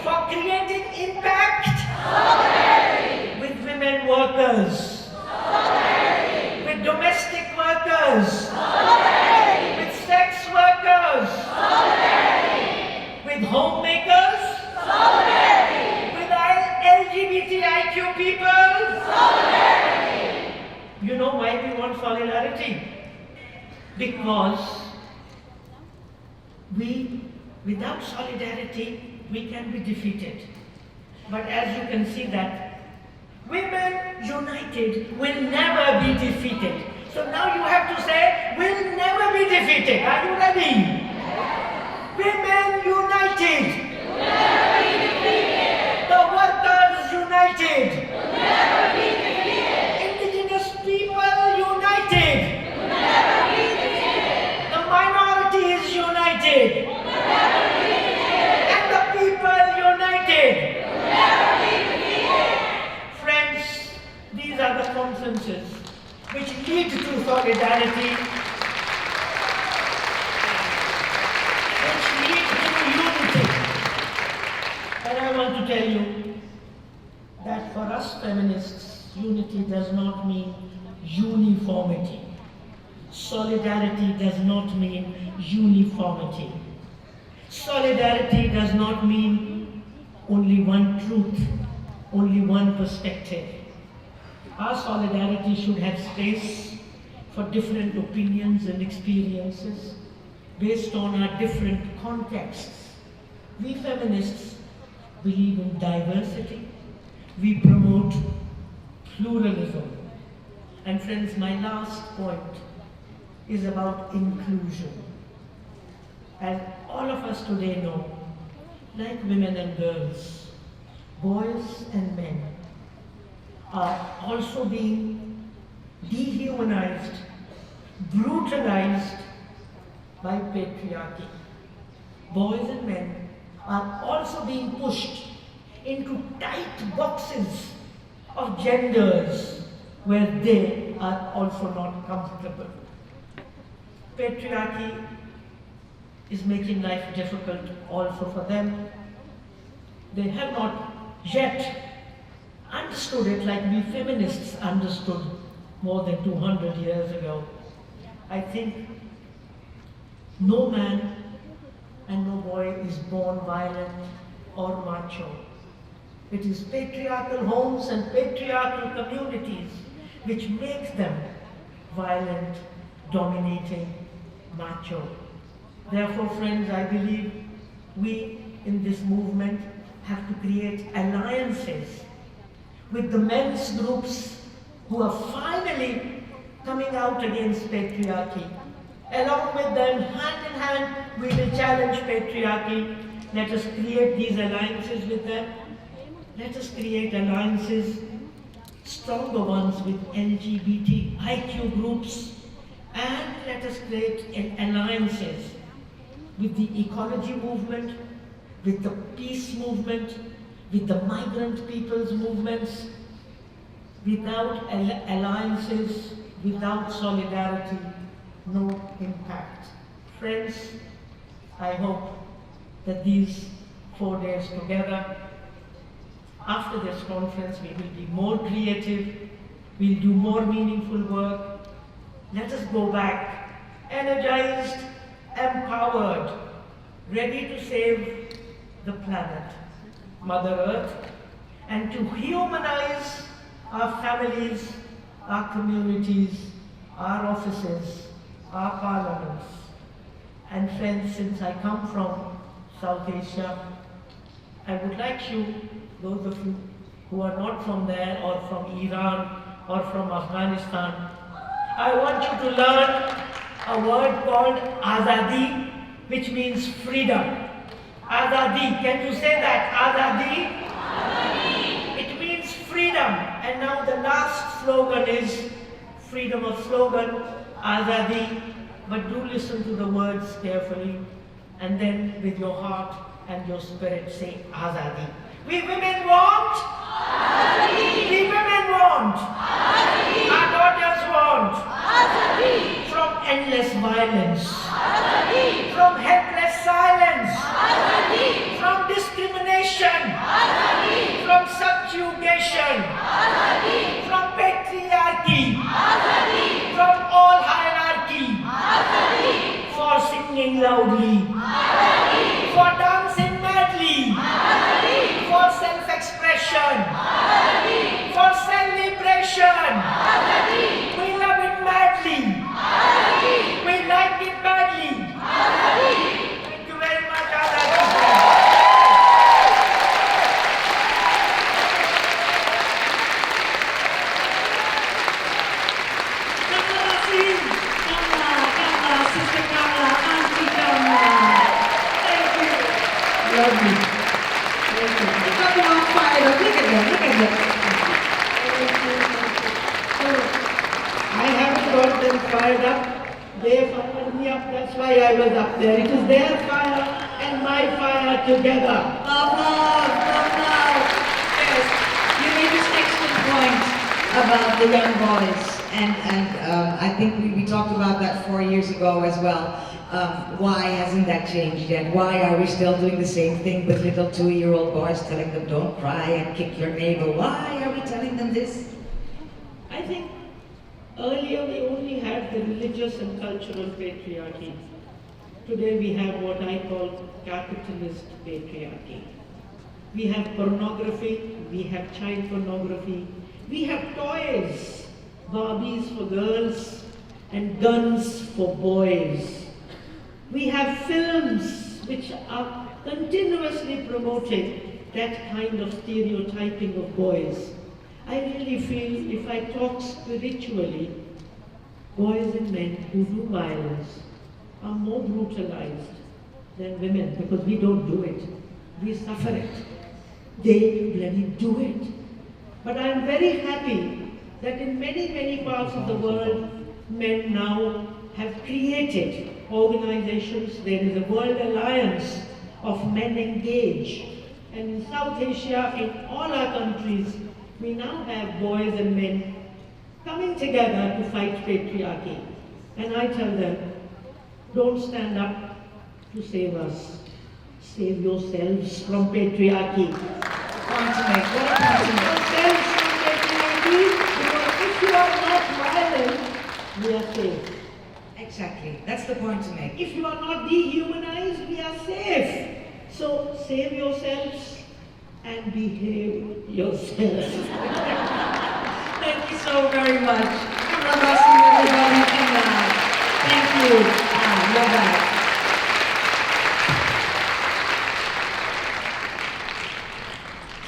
For creating impact. With women workers. With domestic workers. With sex workers. With homemakers. With LGBTIQ people. You know why we want solidarity? Because without solidarity, we can be defeated. But as you can see that women united will never be defeated. So now you have to say, we'll never be defeated. Are you ready? Women united. The workers united. Indigenous people united. The minorities united. And the people united. Friends, these are the conferences which lead to solidarity, which lead to unity. And I want to tell you that for us feminists, unity does not mean uniformity. Solidarity does not mean uniformity. Solidarity does not mean only one truth, only one perspective. Our solidarity should have space for different opinions and experiences based on our different contexts. We feminists believe in diversity. We promote pluralism. And friends, my last point is about inclusion. As all of us today know, like women and girls, boys and men are also being dehumanized, brutalized by patriarchy. boys and men are also being pushed into tight boxes of genders where they are also not comfortable. Patriarchy is making life difficult also for them. They have not yet understood it like we feminists understood more than 200 years ago. I think no man and no boy is born violent or macho. It is patriarchal homes and patriarchal communities which make them violent, dominating, macho. Therefore, friends, I believe we in this movement have to create alliances with the men's groups who are finally coming out against patriarchy. Along with them, hand in hand, we will challenge patriarchy. Let us create these alliances with them. Let us create alliances, stronger ones with LGBTIQ groups, and let us create alliances with the ecology movement, with the peace movement, with the migrant people's movements. Without alliances, without solidarity, no impact. Friends, I hope that these 4 days together, after this conference, we will be more creative, we'll do more meaningful work. Let us go back, energized, empowered, ready to save the planet, Mother Earth, and to humanize our families, our communities, our offices, our parliaments. And friends, since I come from South Asia, I would like you, those of you who are not from there or from Iran or from Afghanistan, I want you to learn a word called Azadi, which means freedom. Azadi, can you say that? Azadi? Azadi. It means freedom. And now the last slogan is freedom of slogan, Azadi. But do listen to the words carefully, and then with your heart and your spirit say Azadi. We women want Azadi. We women want Azadi. Our daughters want Azadi. From endless violence, Azadi. From helpless silence, Azadi. From discrimination, Azadi. From subjugation, Azadi. From patriarchy, Azadi. From all hierarchy, Azadi. For singing loudly, Azadi. For dancing madly, Azadi. For self-expression, Azadi. For celebration, Azadi. We love it madly, Azadi. We like it badly, Azadi. Thank you very much, Azadi. Kamla, Sister Kamla, Auntie Kamla. Thank you. Lovely. Thank you. You're talking on fire. Look at them, look at them. So, I haven't got them fired up. They fired me up. That's why I was up there. It is their fire and my fire together. Love, love, love, love. Yes. You made this excellent point about the young boys. And I think we talked about that 4 years ago as well. Why hasn't that changed yet? Why are we still doing the same thing with little 2-year-old boys, telling them don't cry and kick your neighbor? Why are we telling them this? I think earlier we only had the religious and cultural patriarchy. Today we have what I call capitalist patriarchy. We have pornography, we have child pornography, we have toys, Barbies for girls and guns for boys. We have films which are continuously promoting that kind of stereotyping of boys. I really feel if I talk spiritually, boys and men who do violence are more brutalized than women because we don't do it. We suffer it. They bloody do it. But I'm very happy that in many, many parts of the world, men now have created organizations. There is a World Alliance of Men Engage. And in South Asia, in all our countries, we now have boys and men coming together to fight patriarchy. And I tell them, don't stand up to save us. Save yourselves from patriarchy. Point to make. What a point to make. Yourselves from patriarchy, because if you are not violent, we are safe. Exactly. That's the point to make. If you are not dehumanized, we are safe. So save yourselves and behave yourselves. Thank you so very much. Namaste, everybody. And, thank you. Love that.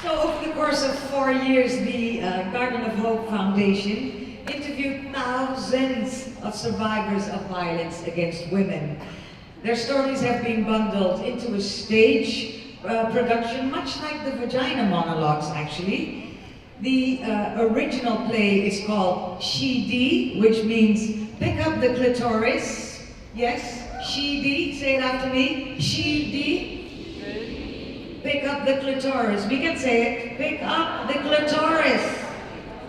So over the course of 4 years, the Garden of Hope Foundation interviewed thousands of survivors of violence against women. Their stories have been bundled into a stage production, much like the Vagina Monologues, actually. The original play is called She Dee, which means pick up the clitoris. Yes, She Dee, say it after me. She Dee. Pick up the clitoris. We can say it. Pick up the clitoris.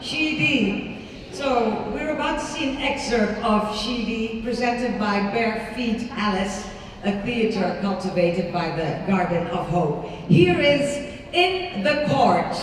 She Dee. So we're about to see an excerpt of She Dee presented by Bare Feet Alice, a theater cultivated by the Garden of Hope. Here is In the Court.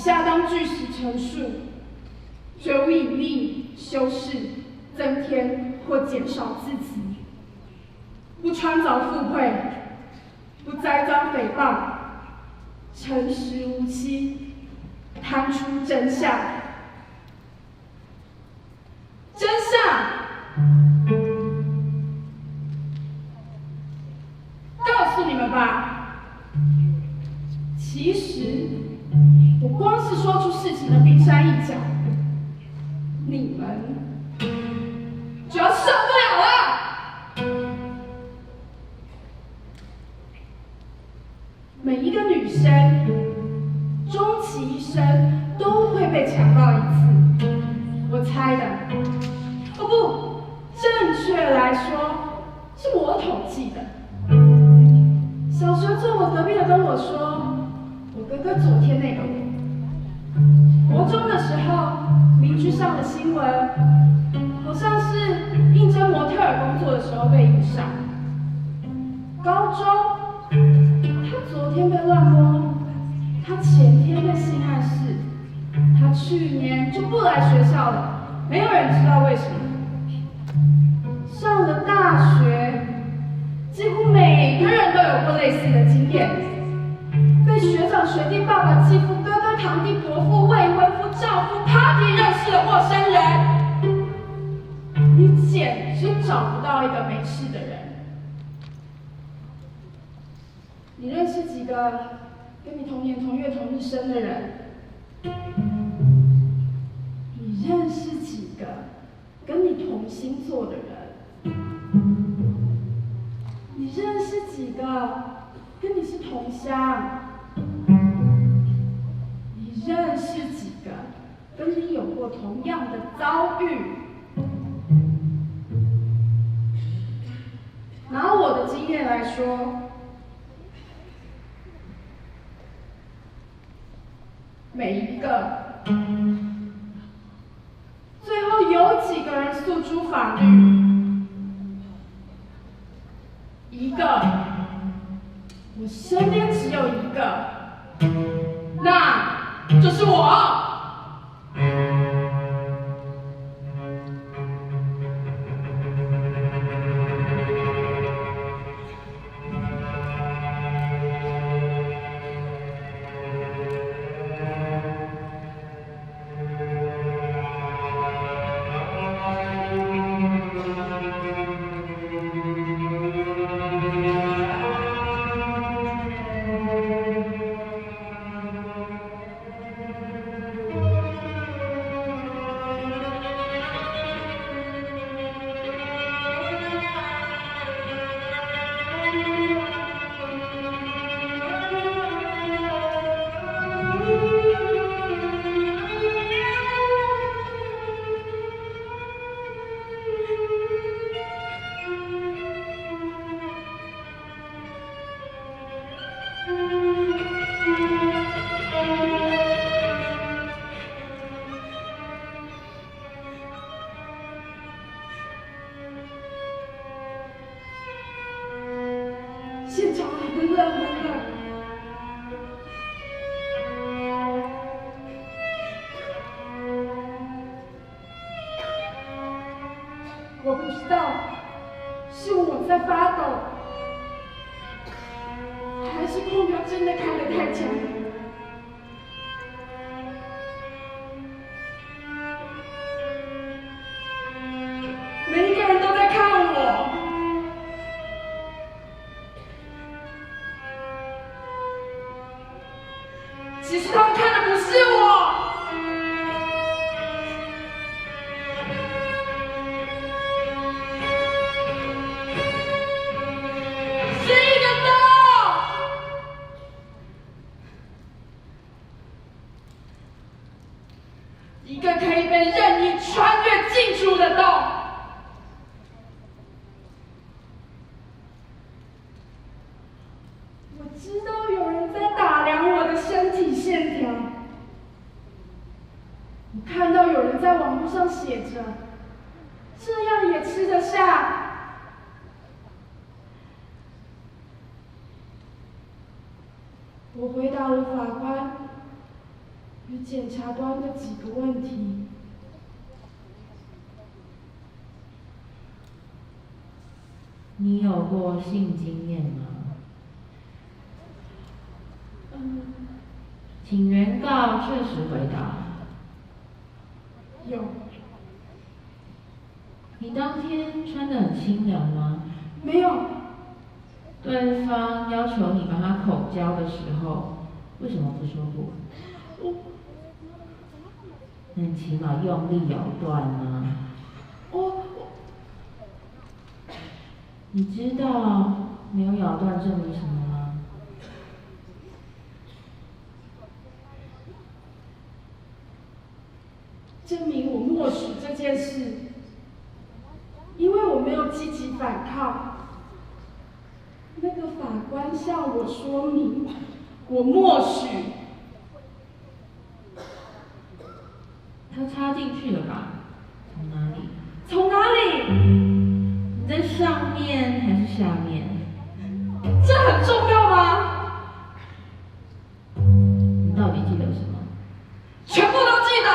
下当据实陈述，绝无隐匿、修饰、增添或减少字词，不穿凿附会，不栽赃诽谤，诚实无欺，摊出真相。真相，告诉你们吧，其实我光是说出事情的冰山一角，你们就要受不了了。每一个女生，终其一生都会被强暴一次，我猜的。哦不，正确来说，是我统计的。小学坐我隔壁的跟我说，我哥哥昨天那个我。国中的时候，邻居上了新闻，好像是应征模特儿工作的时候被遇上。高中，他昨天被乱摸，他前天被性暗示，他去年就不来学校了，没有人知道为什么。上了大学，几乎每个人都有过类似的经验，被学长、学弟、爸爸、继父、哥哥、堂弟、伯父、未婚夫、丈夫、party 认识的陌生人，你简直找不到一个没事的人。你认识几个跟你同年同月同日生的人？你认识几个跟你同星座的人？你认识几个跟你是同乡？你认识几个跟你有过同样的遭遇？拿我的经验来说，每一个，最后有几个人诉诸法律？一个，我身边只有一个，那就是我。现场很冷很冷，我不知道是我在发抖，还是空调真的开得太强。每一个人都在看我。其实他们看的不是我，是一个洞，一个可以被任意穿越进出的洞。我知道有人在打量我的身体线条，我看到有人在网络上写着“这样也吃得下”，我回答了法官，与检察官的几个问题。你有过性经验吗？请原告确实回答。有。你当天穿得很清凉吗？没有。对方要求你帮他口交的时候，为什么不说不？那你起码用力咬断啊。你知道没有咬断证明什么吗？证明我默许这件事，因为我没有积极反抗。那个法官向我说明，我默许。他插进去了吧？从哪里？从哪里？你在上面还是下面？这很重要吗？你到底记得什么？全部都记得。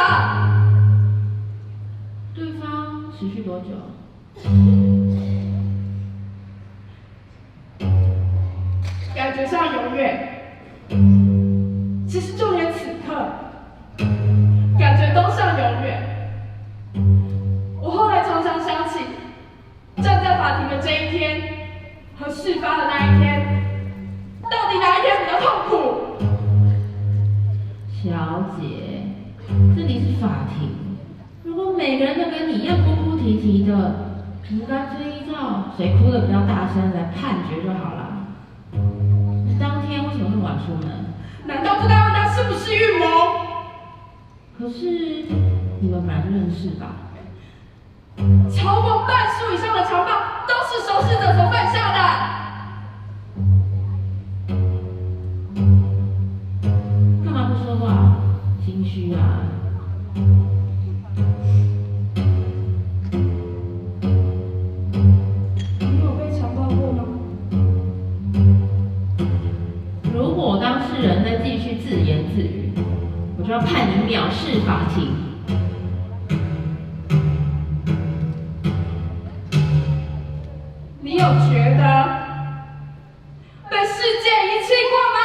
对方持续多久？感觉上永远。其实就连此刻，感觉都像永远。我后来常常想起，站在法庭的这一天和事发的那一天，到底哪一天比较痛苦？小姐，这里是法庭，如果每个人都跟你一样哭哭啼啼的，你应该依照谁哭得比较大声来判决就好了。你当天为什么那么晚出门？难道不该问他是不是预谋？可是你们本来就认识吧？超过半数以上的强暴都是受试者所犯下的。干嘛不说话？心虚啊？你有被强暴过吗？如果当事人再继续自言自语，我就要判你藐视法庭。你有觉得被世界遗弃过吗？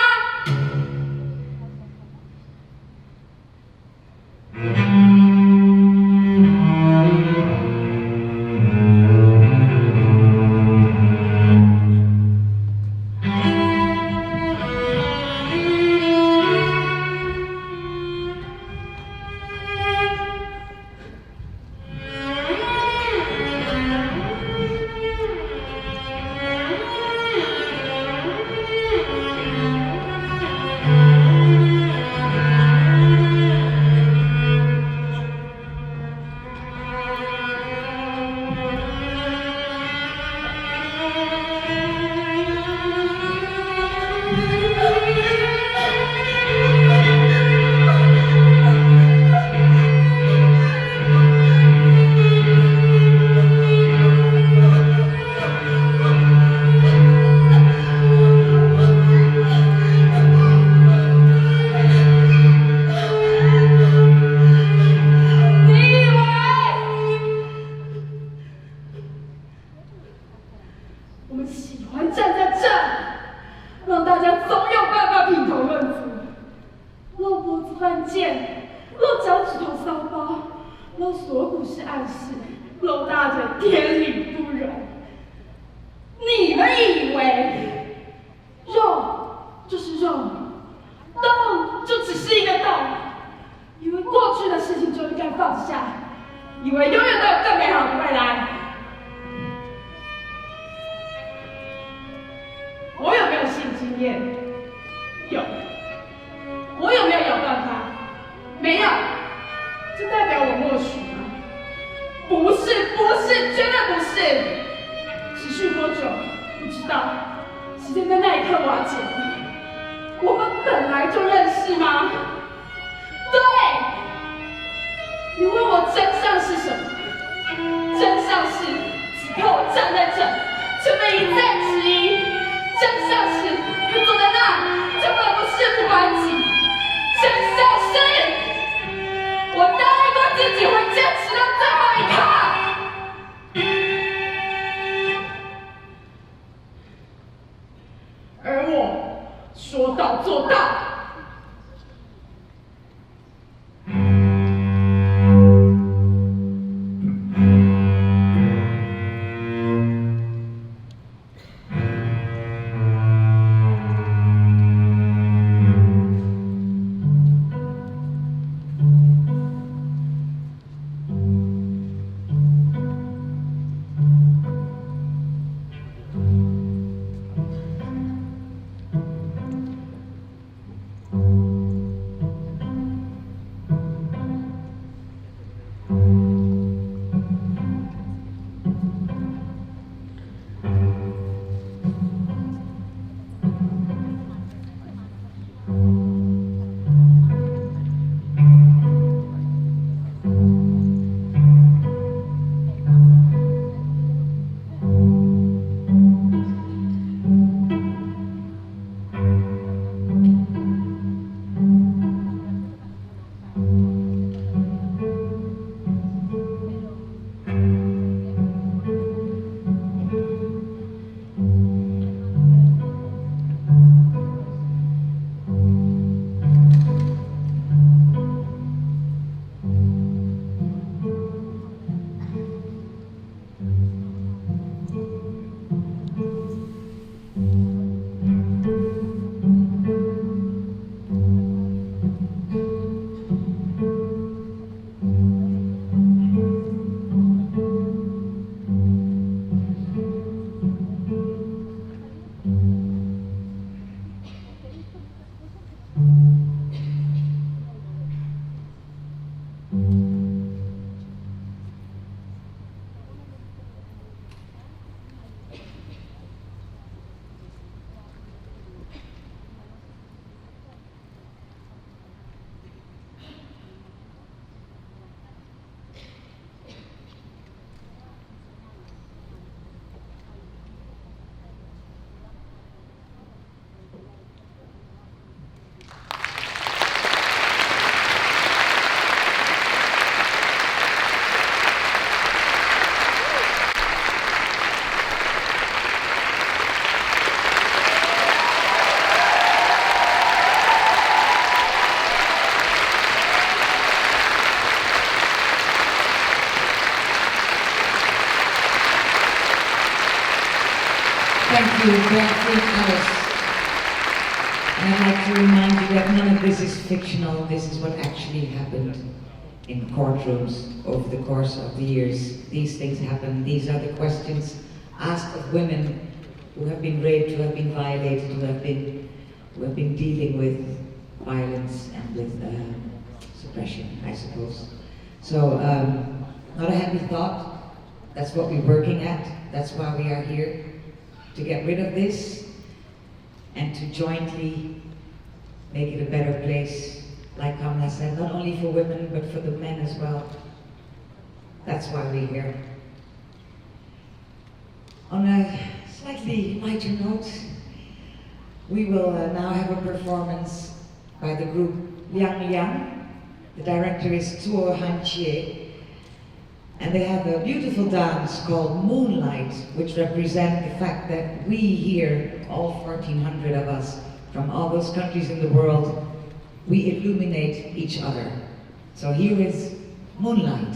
我们喜欢站在这，让大家总有办法品头论足。露脖子犯贱，露脚趾头骚包，露锁骨是暗示，露大腿天理不容。你们以为肉就是肉，洞就只是一个洞，以为过去的事情就应该放下，以为永远都有更美好的未来。我有没有性经验？有。我有没有咬断它？没有。这代表我默许吗？不是，不是，绝对不是。持续多久？不知道。时间在那一刻瓦解了。我们本来就认识吗？对。你问我真相是什么？真相是，此刻我站在这，却被一再质疑。真相是，他坐在那，根本不是不关己。真相是。而我说到做到。Thank you, Beatrice Alice. And I'd like to remind you that none of this is fictional. This is what actually happened in courtrooms over the course of the years. These things happen. These are the questions asked of women who have been raped, who have been violated, who have been dealing with violence and with suppression, I suppose. So, not a happy thought. That's what we're working at. That's why we are here, to get rid of this and to jointly make it a better place, like Kamla said, not only for women, but for the men as well. That's why we're here. On a slightly lighter note, we will now have a performance by the group Liang Liang. The director is Tuo Han Chie. And they have a beautiful dance called Moonlight, which represents the fact that we here, all 1,400 of us, from all those countries in the world, we illuminate each other. So here is Moonlight.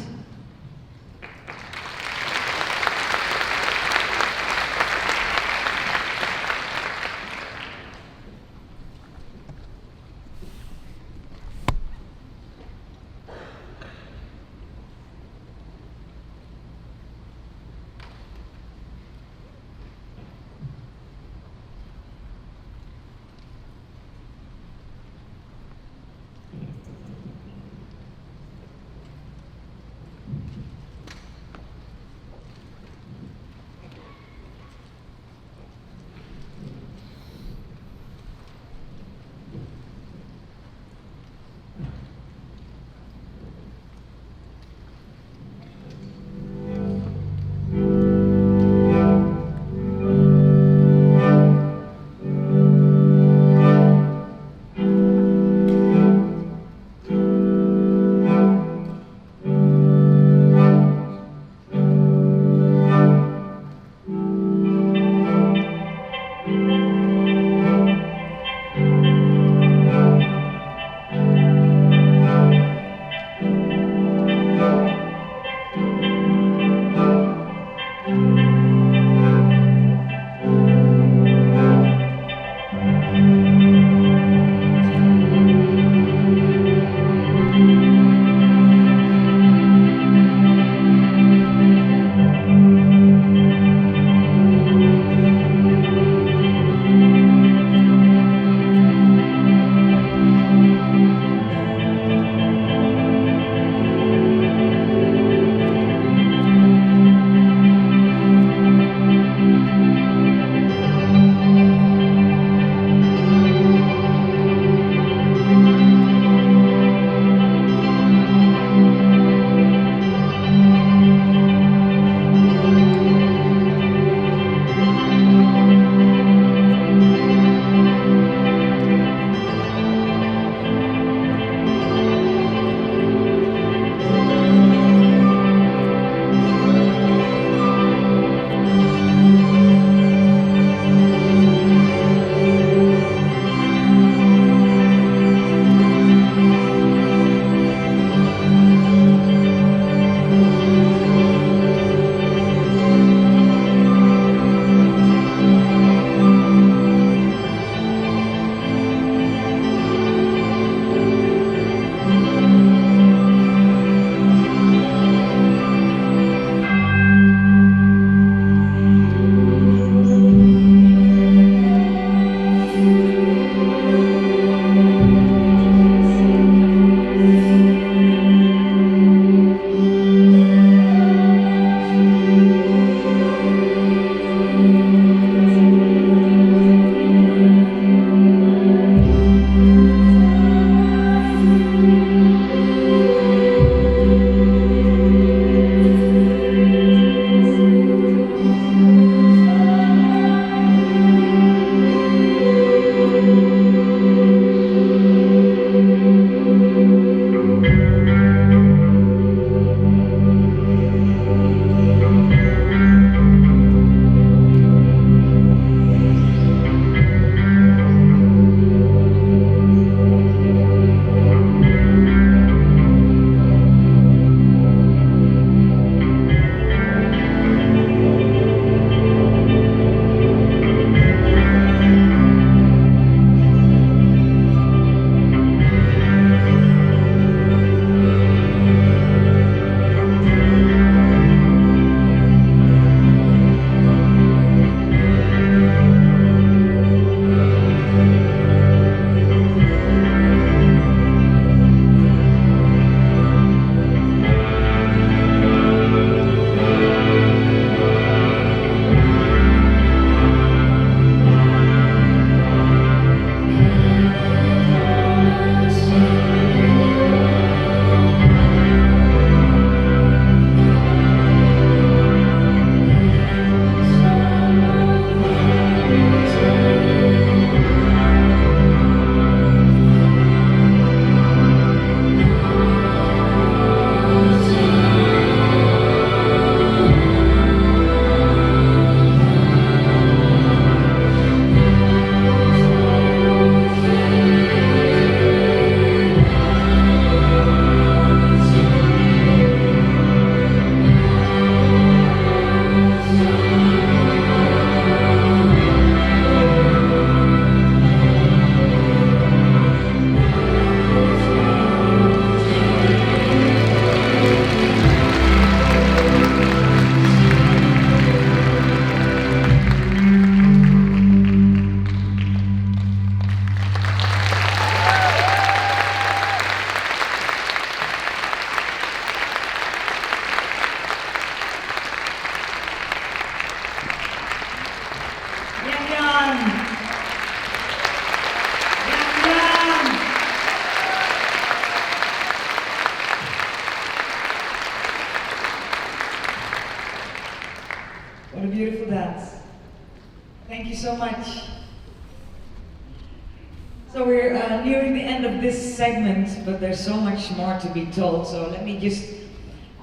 So we're nearing the end of this segment, but there's so much more to be told. So let me just,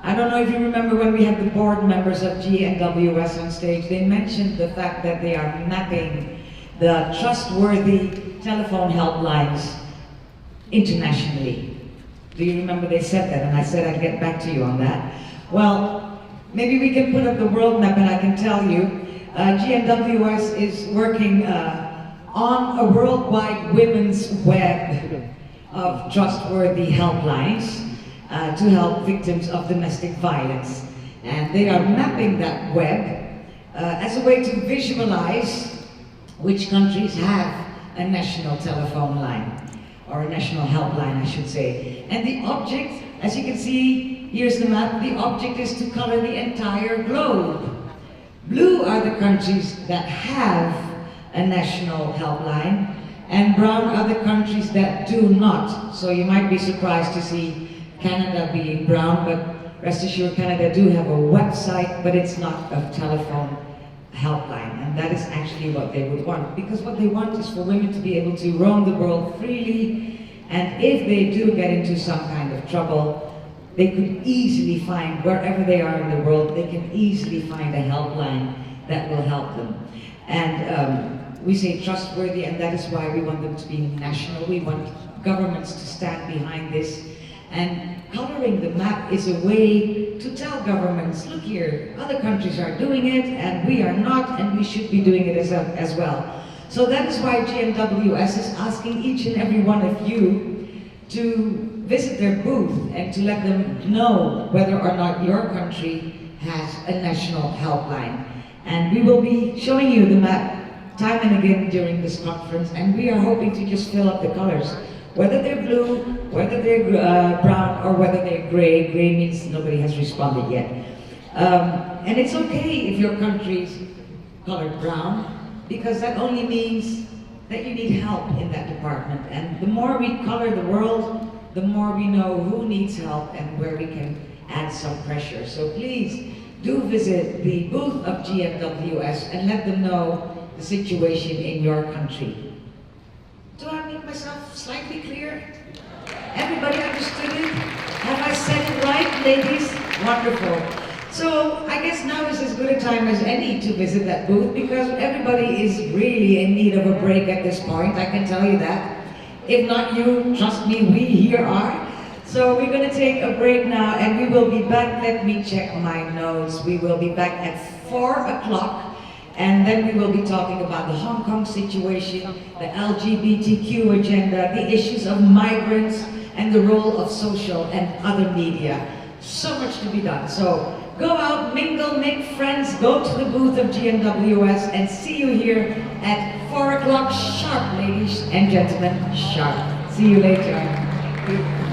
I don't know if you remember when we had the board members of GNWS on stage, they mentioned the fact that they are mapping the trustworthy telephone helplines internationally. Do you remember they said that? And I said I'd get back to you on that. Well, maybe we can put up the world map and I can tell you, GNWS is working on a worldwide women's web of trustworthy helplines to help victims of domestic violence. And they are mapping that web as a way to visualize which countries have a national telephone line, or a national helpline, I should say. And the object, as you can see, here's the map, the object is to color the entire globe. Blue are the countries that have a national helpline, and brown are the countries that do not. So you might be surprised to see Canada being brown, but rest assured Canada do have a website, but it's not a telephone helpline, and that is actually what they would want, because what they want is for women to be able to roam the world freely, and if they do get into some kind of trouble, they could easily find, wherever they are in the world, they can easily find a helpline that will help them. And we say trustworthy, and that is why we want them to be national. We want governments to stand behind this. And coloring the map is a way to tell governments, look here, other countries are doing it, and we are not, and we should be doing it as well. So that is why GNWS is asking each and every one of you to visit their booth and to let them know whether or not your country has a national helpline. And we will be showing you the map time and again during this conference, and we are hoping to just fill up the colors. Whether they're blue, whether they're brown, or whether they're gray. Gray means nobody has responded yet. And it's okay if your country's colored brown, because that only means that you need help in that department. And the more we color the world, the more we know who needs help and where we can add some pressure. So please do visit the booth of GNWS and let them know the situation in your country. Do I make myself slightly clear? Everybody understood it? Have I said it right, ladies? Wonderful. So I guess now is as good a time as any to visit that booth, because everybody is really in need of a break at this point, I can tell you that. If not you, trust me, we here are. So we're going to take a break now, and we will be back. Let me check my notes. We will be back at 4 o'clock, and then we will be talking about the Hong Kong situation, the LGBTQ agenda, the issues of migrants, and the role of social and other media. So much to be done. So go out, mingle, make friends, go to the booth of GNWS, and see you here at 4 o'clock sharp, ladies and gentlemen, sharp. See you later.